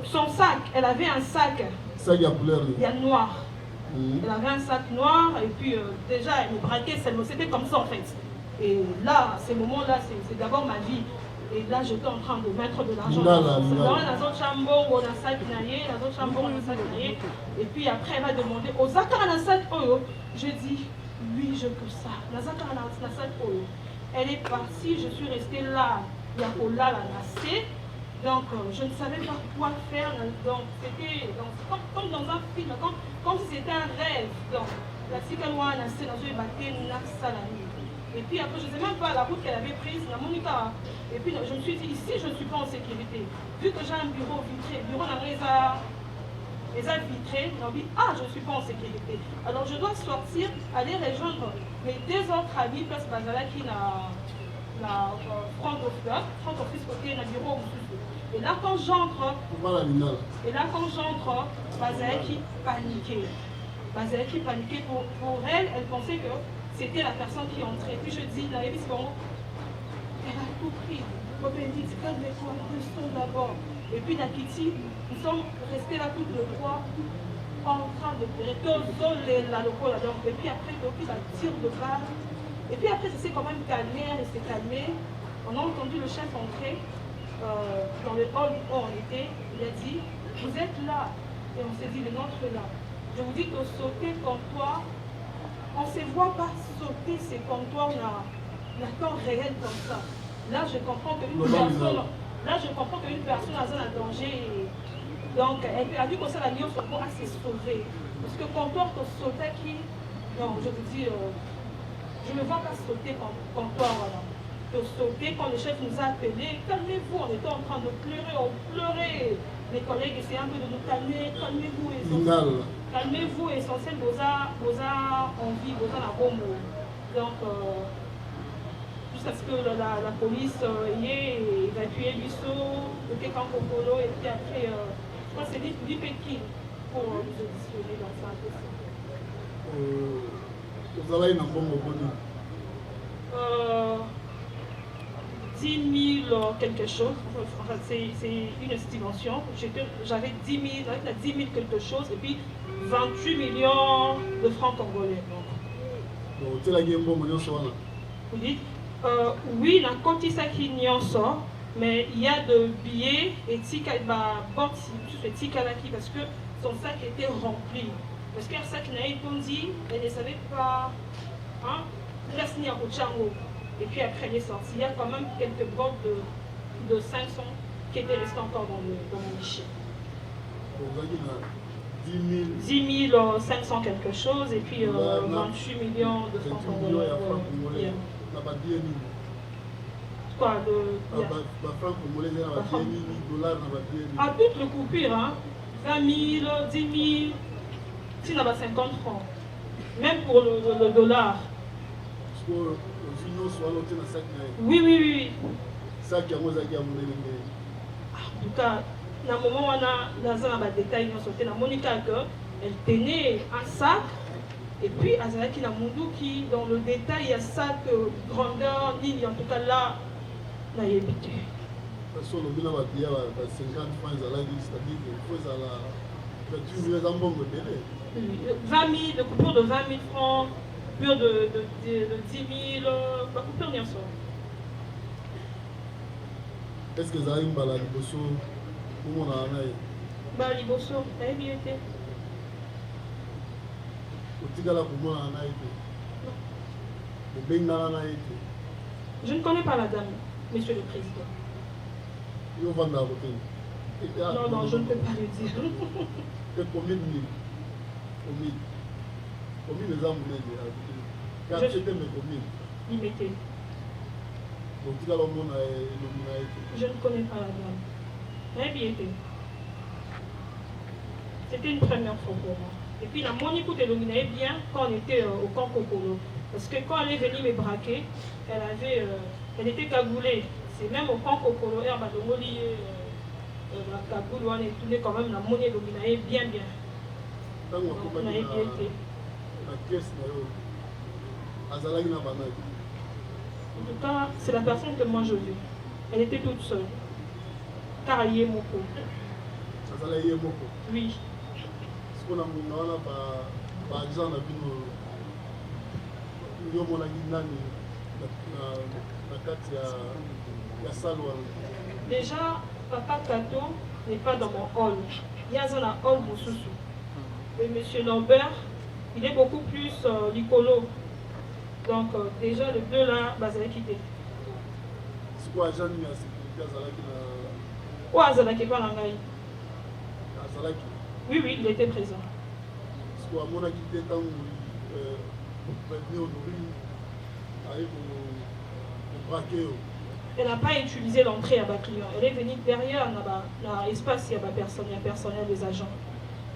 K: Son sac, elle avait un sac.
B: Sac à couleur.
K: Il y a noir. Elle avait un sac noir et puis déjà elle me braquait, c'était comme ça en fait. Et là, ces moments-là, c'est d'abord ma vie. Et là, j'étais en train de mettre de l'argent. Et puis après, elle m'a demandé, je dis, oui, je peux ça. Elle est partie, je suis restée là. Il y a Ola la nassée. Donc, je ne savais pas quoi faire. Donc, c'était comme dans un film, comme si c'était un rêve. Donc, la Sikawa nassée dans une bataille, et puis après, je ne sais même pas la route qu'elle avait prise, la Monica. Et puis, je me suis dit, ici, je ne suis pas en sécurité. Vu que j'ai un bureau vitré, les a vitrés, on dit, je ne suis pas en sécurité. Alors je dois sortir, aller rejoindre mes deux autres amis, place Bazala qui n'a front office côté le bureau. Et là quand j'entre, Bazala qui paniquait. Pour elle, elle pensait que c'était la personne qui entrait. Puis je dis, elle a tout pris. Elle dit, calme-toi, restons d'abord. Et puis Nakiti, nous sommes restés là toutes les trois en train de pleurer. Et puis après, il a tiré de balle. Et puis après, ça s'est quand même calmé, elle s'est calmée. On a entendu le chef entrer dans le hall où on était. Il a dit, vous êtes là. Et on s'est dit, le nôtre est là. Je vous dis que sauter comptoir, on ne se voit pas sauter ces comptoirs d'un temps réel comme ça. Là, je comprends qu'une personne... a un danger. Donc, elle a vu que ça, la lion à se sauver. Parce que quand on saute qui. Non, je vous dis, je ne me vois pas sauter quand toi, voilà. de sauter quand le chef nous a appelés. Calmez-vous, on était en train de pleurer, on pleurait. Les collègues essayaient un peu de nous calmer. Calmez-vous, essentiel. Calmez-vous, essentiel, vous avez envie, vous avez la bombe. Donc, jusqu'à ce que la police ait évacué l'USO, le Kekankokolo, et puis après, je crois que c'est du Pékin pour nous auditionner dans ça.
B: Vous avez une bombe au bout
K: 10 000 quelque chose, enfin, c'est une estimation. J'avais 10 000 quelque chose et puis 28 millions de francs congolais.
B: Donc, tu as une bombe au bout.
K: Vous dites oui, la cotisa qui n'y en sort, mais il y a de billets et tika parce que son sac était rempli. Parce qu'un sac n'a été dit, elle ne savait pas. Hein, et puis après elle est sortie. Il y a quand même quelques bottes de 500 qui étaient restées encore dans mon guichet. 10 500 quelque chose et puis 28 millions de francs congolais. Quoi à toutes les coupures, hein? 20 000, 10 000, si on a 50 francs. Même pour le dollar. Oui, oui, oui. En tout cas, dans le moment où on a des détails, elle tenait un sac. Et puis, Azalaki Namundu qui, dans le détail, il y a sac, grandeur, ligne, en tout cas là, on a évité.
B: 50 francs, c'est-à-dire qu'il faut la
K: 20 000, de coupure de 20 000 francs, coupure de 10 000, pas coupure bien sûr.
B: Est-ce que vous avez une balade liboso pour mon anaï?
K: Bah, liboso, ça a bien été. Je ne connais pas la dame, monsieur le président. Non, non, je ne peux pas le dire. Il m'était. Je ne connais pas la dame. Elle bien été. C'était une première fois pour moi. Et puis la Monique de l'Ominae bien quand on était au camp Kokolo. Parce que quand elle est venue me braquer, elle était cagoulée. C'est même au camp Kokolo, elle m'a demandé la cagoule, on est tourné quand même la Monique de l'Ominae bien. Donc, on a bien été. En tout cas, c'est la personne que moi je vis. Elle était toute seule. Car elle y est moko. Oui. Déjà, Papa Kato n'est pas dans mon hall. Il y a un hall Moussousou. Et M. Lambert, il est beaucoup plus licolo. Donc déjà les deux là, bah, ça va quitter.
B: C'est quoi Jean Nia sécurité
K: ou Azalaki pas l'angaï?
B: Azalaki.
K: Oui, oui, il était présent.
B: C'est quoi mon activité tant pour braquer?
K: Elle n'a pas utilisé l'entrée à bas client. Elle est venue derrière l'espace, il y a personnel des agents.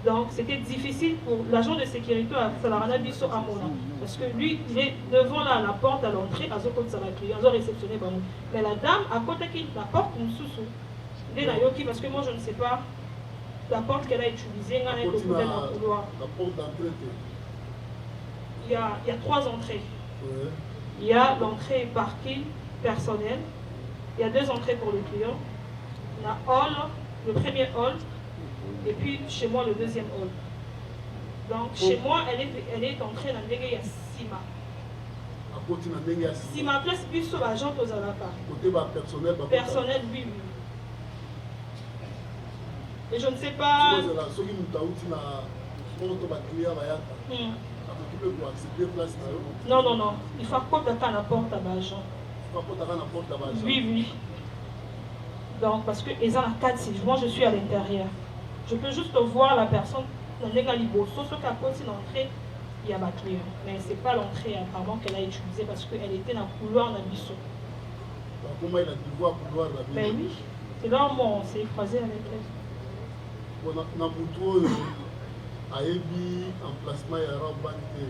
K: Donc c'était difficile pour l'agent de sécurité à Salarana Bisso à Mona. Parce que lui, il est devant la porte à l'entrée, à Zoko de Salakli, à Zoko réceptionné. Mais la dame, à côté de la porte, une sous-sous. Il est là, parce que moi je ne sais pas la porte qu'elle a utilisée.
B: La porte d'entrée.
K: Il y a 3 entrées. Ouais. Il y a l'entrée parking personnel. Il y a 2 entrées pour le client. La hall, le premier hall. Et puis chez moi le deuxième hall. Donc chez moi elle est entrée dans le Sima. Sima place plus sur l'agent aux Alapa.
B: Côté personnel.
K: Personnel, oui, oui. Et je ne sais pas. Non, non, non. Il faut apporter à la porte à l'agent. Oui, oui. Donc parce que ils ont la 4 moi je suis à l'intérieur. Je peux juste voir la personne dans les galibos. Sauf qu'à côté de l'entrée, il y a ma clé. Mais ce n'est pas l'entrée apparemment qu'elle a utilisée parce qu'elle était dans le couloir d'Abisso.
B: comment il a devoir pouvoir la vie.
K: Ben oui, c'est là où on s'est croisé avec elle.
B: Bon, na mutu ayebi emplacement ya Rabante.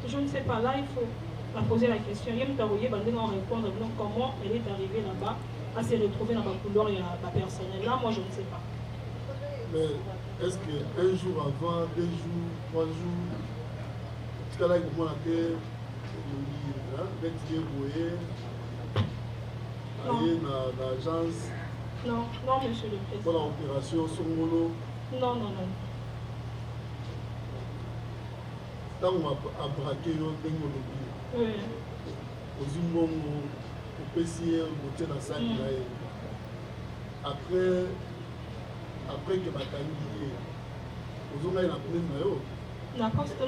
K: Je ne sais pas, là il faut la poser la question. Il y a une répondre comment elle est arrivée là-bas à se retrouver dans la couloir et la personnelle. Là, moi je ne sais pas.
B: Mais est-ce qu'un jour avant, 2 jours, 3 jours, tu cas là, comment la terre, l'agence.
K: Non, non, monsieur le président.
B: Pour l'opération Songolo.
K: Non, non, non.
B: Tant qu'on a braqué
K: oui.
B: Aux humains, au PCA, au tien dans sa après que ma famille aux hommes la pleine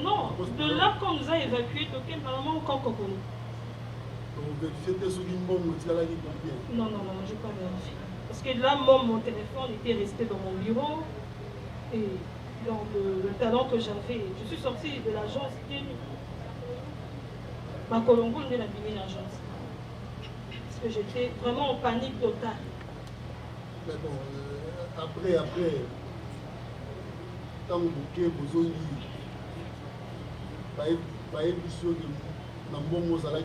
K: non, de là qu'on nous a évacués, toqué vraiment encore Kokolo.
B: Donc, vérifier ce qui m'ont
K: non, non, non, je ne vais pas vérifier. Parce que là, mon téléphone était resté dans mon bureau. Et dans le talent que j'avais, je suis sortie de l'agence. Ma Colombo n'est la bimée l'agence. Parce que j'étais vraiment en panique totale.
B: Mais bon, après, tant que vous avez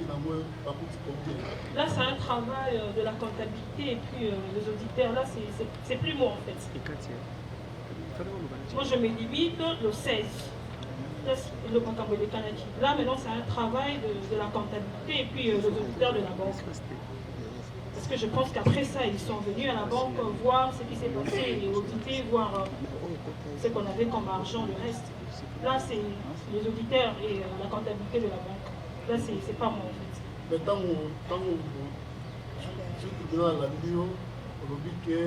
K: là, c'est un travail de la comptabilité et puis les auditeurs. Là, c'est plus moi en fait. Moi, je me limite le 16. Là, maintenant, c'est un travail de la comptabilité et puis les auditeurs de la banque. Parce que je pense qu'après ça, ils sont venus à la banque voir ce qui s'est passé et auditer, voir ce qu'on avait comme argent, le reste. Là, c'est les auditeurs et la comptabilité de la banque. Là, c'est pas moi en fait.
B: Mais tant que tu es dans la vidéo, on dit que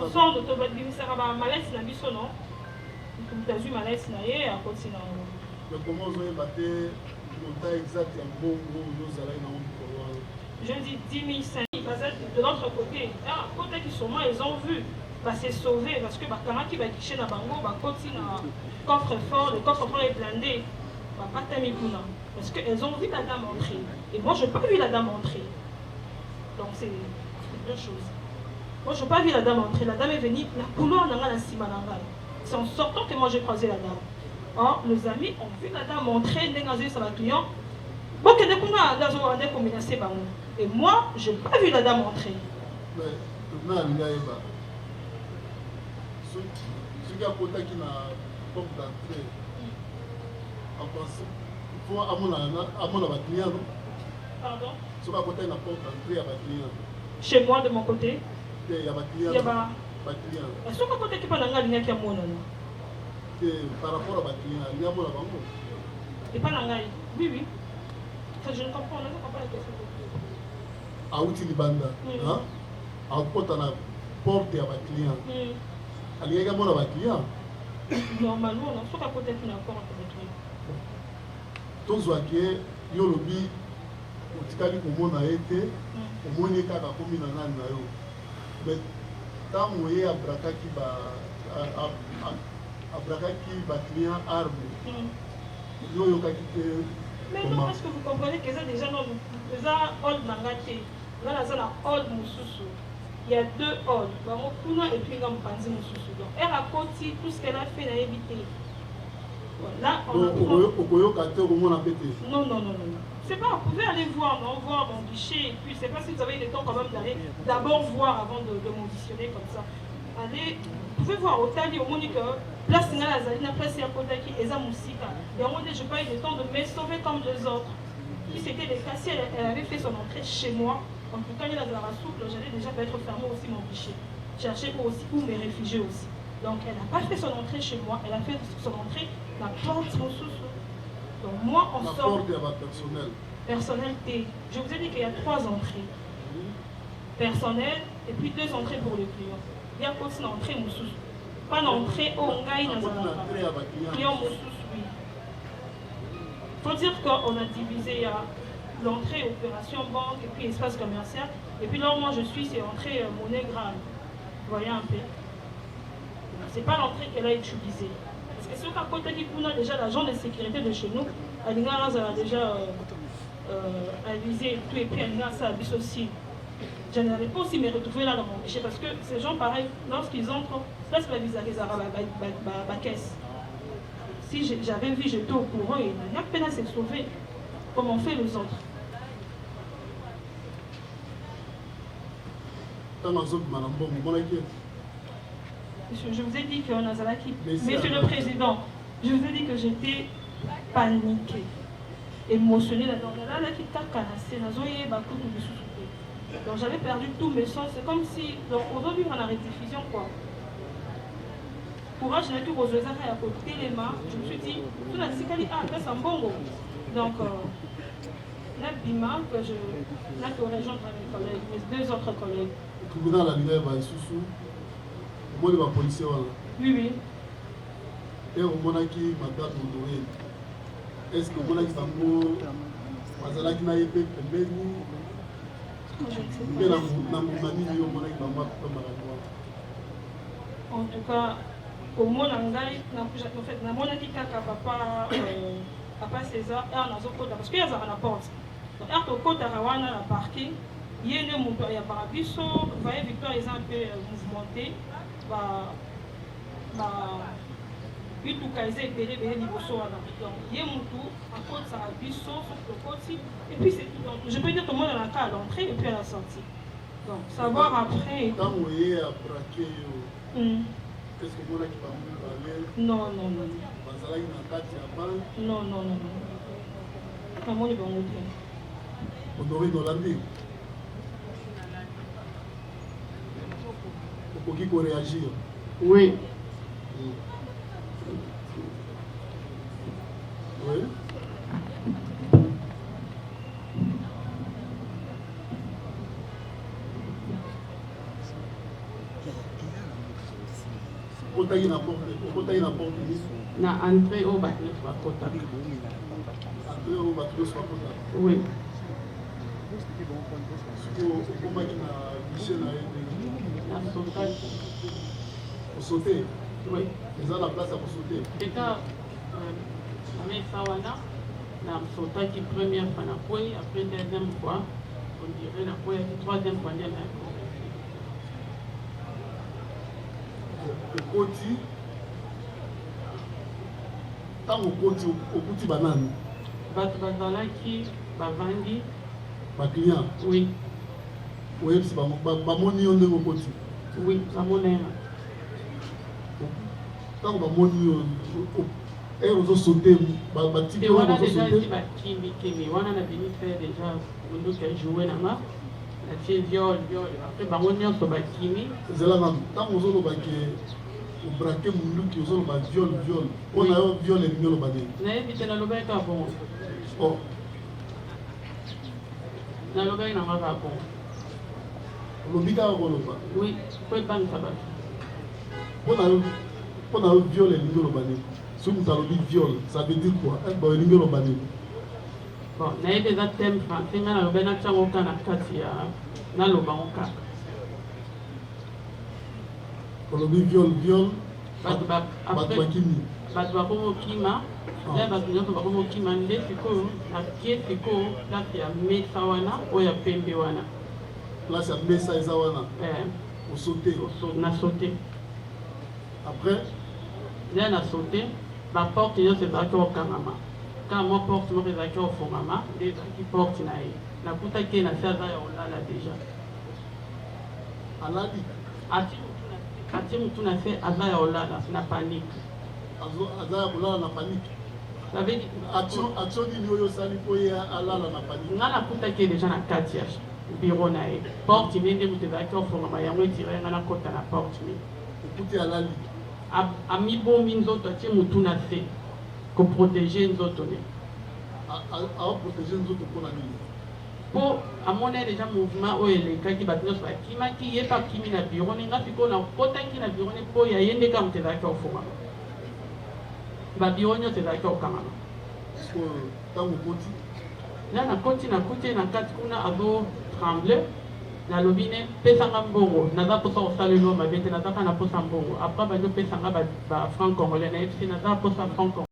K: on sort de Tobadbimisara, malaise na biso, non? Tu as vu malaise na ye, à côté na.
B: Mais comment vous avez battu le temps exact et un bon gros
K: je dis 10 500 de l'autre côté. Ah, côté qui sont ils ont vu. Bah, c'est sauvé parce que bah, quand qui va quicher na bango, bah, côté na coffre-fort, le coffre-fort est blindé. Bah, pas tamikuna. Parce qu'elles ont vu la dame entrer. Et moi, je n'ai pas vu la dame entrer. Donc, c'est deux choses. Moi, je n'ai pas vu la dame entrer. La dame est venue, la couloir n'a pas la simananga. C'est en sortant que moi j'ai croisé la dame. Or, nos amis ont vu la dame entrer, dégager sur la client. Bon, que et moi, je n'ai pas vu la dame entrer.
B: Mais, ce qui a côté qui n'a pas d'entrée, en pensant, il faut à mon client.
K: Pardon?
B: Ce qui a côté n'a pas d'entrée à ma client.
K: Chez moi, de mon côté?
B: Il y a ma client.
K: Il y a ma
B: client.
K: Est-ce que côté qui parle d'anglais, il y a mon
B: par rapport à ma client, il y a mon avant.
K: Et pas l'anglais? Oui, oui. Je ne comprends pas la question.
B: À outil Libanda, à porte à la porte à ma client. Il y a mon client.
K: Normalement, on a soit peut-être une accord avec le client.
B: Tous voyez, il y a le bi, au Tikali comme on a été, au moins il y a comme une année. Mais tant que vous avez un client arbre,
K: mais non, est-ce que vous comprenez que ça déjà non, ça old nangate, là ça la old mususu. Il y a 2 old, et puis il y a Mpanzi mususu. Donc elle a côté tout ce qu'elle a fait, elle a évité. Là on a non, non, non, non. C'est pas, vous pouvez aller voir, non, voir mon guichet, et puis je sais pas si vous avez le temps quand même d'aller d'abord voir avant de m'auditionner comme ça. Allez, vous pouvez voir au Tali, au Monique, place na Zalina, place à Kodaki, Eza Moussika. Et à un moment donné, je n'ai pas eu le temps de me sauver comme les autres. Puis c'était les cas, si elle avait fait son entrée chez moi, en tout cas, il y a la souple, j'allais déjà être fermé aussi mon guichet. Chercher aussi où me réfugier aussi. Donc elle n'a pas fait son entrée chez moi, elle a fait son entrée dans la porte mon sous-sous. Donc moi, on sort. Personnel T. Je vous ai dit qu'il y a 3 entrées. Personnel et puis 2 entrées pour le client. Il y a aussi une entrée moussous. Pas d'entrée au Ngaï dans un client moussous, oui. Il faut dire qu'on a divisé l'entrée opération banque et puis espace commercial. Et puis là où moi je suis, c'est entrée monnaie grave. Vous voyez un peu. C'est pas l'entrée qu'elle a utilisée. Parce que ce qu'à côté qui a déjà l'agent de sécurité de chez nous, Alinga a déjà avisé tout et puis Alinga ça a aussi. Je n'arrive pas aussi me retrouver là dans mon guichet parce que ces gens pareils, lorsqu'ils entrent, là c'est la visa qu'ils ont ma caisse. Si j'avais vu, j'étais au courant et il n'y a peine à se sauver comme on fait les autres. Monsieur, je vous ai dit qu'on a Zalaki. Monsieur le Président, je vous ai dit que j'étais paniquée, émotionnée. Donc j'avais perdu tous mes sens. C'est comme si, donc aujourd'hui on a la rediffusion quoi. Courage, je n'ai tout posé à côté les mains. Je me suis dit, tout la sikali, ah, c'est un bon mot. Donc, la bima que je n'ai que rejoindre mes collègues, mes deux autres collègues.
B: Le tribunal a l'hiver va sous moi de ma policier.
K: Oui, oui.
B: Et au monaki, madame Honoré. Est-ce que monaki Sango, Mazalaki n'a pas fait
K: en tout cas, au monde en fait, na monaki kaka papa César et on a zokota parce qu'il y a la porte. Donc er kota rawana la parking, yene muto ya barabiso, voyez Victor est un peu mouvementé, il tout kaise belé liboso wana. Donc yé mutu à côté ça biso sur le côté et puis c'est tout. Donc je peux dire que moi dans la cas à l'entrée et puis à la sortie. Donc savoir après.
B: Quand vous voyez à braquer, est-ce que vous avez parlé?
K: Non, non, non. Non, non, non, non. Comment ils vont montrer?
B: Honoré Nolandi. Pour qui qu'on réagir?
J: Oui.
B: Oui.
J: Na entrée au bac ne soit pas entrée
B: au bac ne soit pas
J: oui.
B: Pour sauter.
J: Oui.
B: Ils ont la place pour sauter.
J: Et quand on a sauté qui première fois, après deuxième fois, on dirait la troisième fois.
B: Au côté, tant au côté banane.
J: Bazalaki, Bavandi.
B: Ma client.
J: Oui.
B: Oui, c'est Bamoni on est au côté.
J: Oui, Bamoni.
B: Tant que Bamoni et on a sauté,
J: et on a déjà dit Kimi, on a venu faire déjà, on a joué là-bas. C'est viol. Après, Bamoni on a Kimi.
B: C'est là, tant qu'on a au braquet mon qui ont viol. On a viol et viol au badé.
J: Mais vite na loba ka bon.
B: Oh.
J: Na loba ina ma ba bon.
B: Lobika ko loba.
J: Oui, quoi ban tabac.
B: On a viol et viol au badé. Si vous avez viol, ça veut dire quoi? Un bon viol au badé.
J: Bon, na ebe za thème français na loba na tsango kana kati ya na loba onka.
B: On a viol.
J: Batu bakomo kima, ya batu nyoto bakomo kima nde sikoyo, na kie sikoyo, place ya mesa wana, oya pembe wana.
B: Place ya mesa eza wana. Au sauté.
J: Na sauté.
B: Après,
J: là na sauté, la porte yo se zaki au kangama. Quand moi porte mo zaki au fongama, les qui porte na ye. Na kuta ke na saza ya olala déjà.
B: Aladi.
J: Ati mtu na fait Aza ya olala na panique.
B: Aza ya olala na panique.
J: Ça veut dire
B: action ni oyo sali po ya alala na panique.
J: Ngana kuta ke déjà na kati ya bureau na ye. Porte mende mtu zaki ofungama yango etire ngana kota na porte ni.
B: Okuti alali.
J: Ami bombi nzoto ati mtu na fait ko protéger nzoto ne.
B: A protéger nzoto pona nini?
J: Po amona déjà mouvement oyo elekaki bato nyonso bakimaki ye pa kimi na bureau ne nga sikoyo na kotaki na bureau ne po ya ye nde kaka moto ezalaki ofungama babiro nyonso ezalaki okangama
B: ntango okoti
J: na nakoti na kati kuna azo tremble nalobi ne pesanga mbongo naza posa kosalelwa mabe te naza kaka na posa mbongo après bazo pesanga ba franc congolais na ye naza posa franc congolais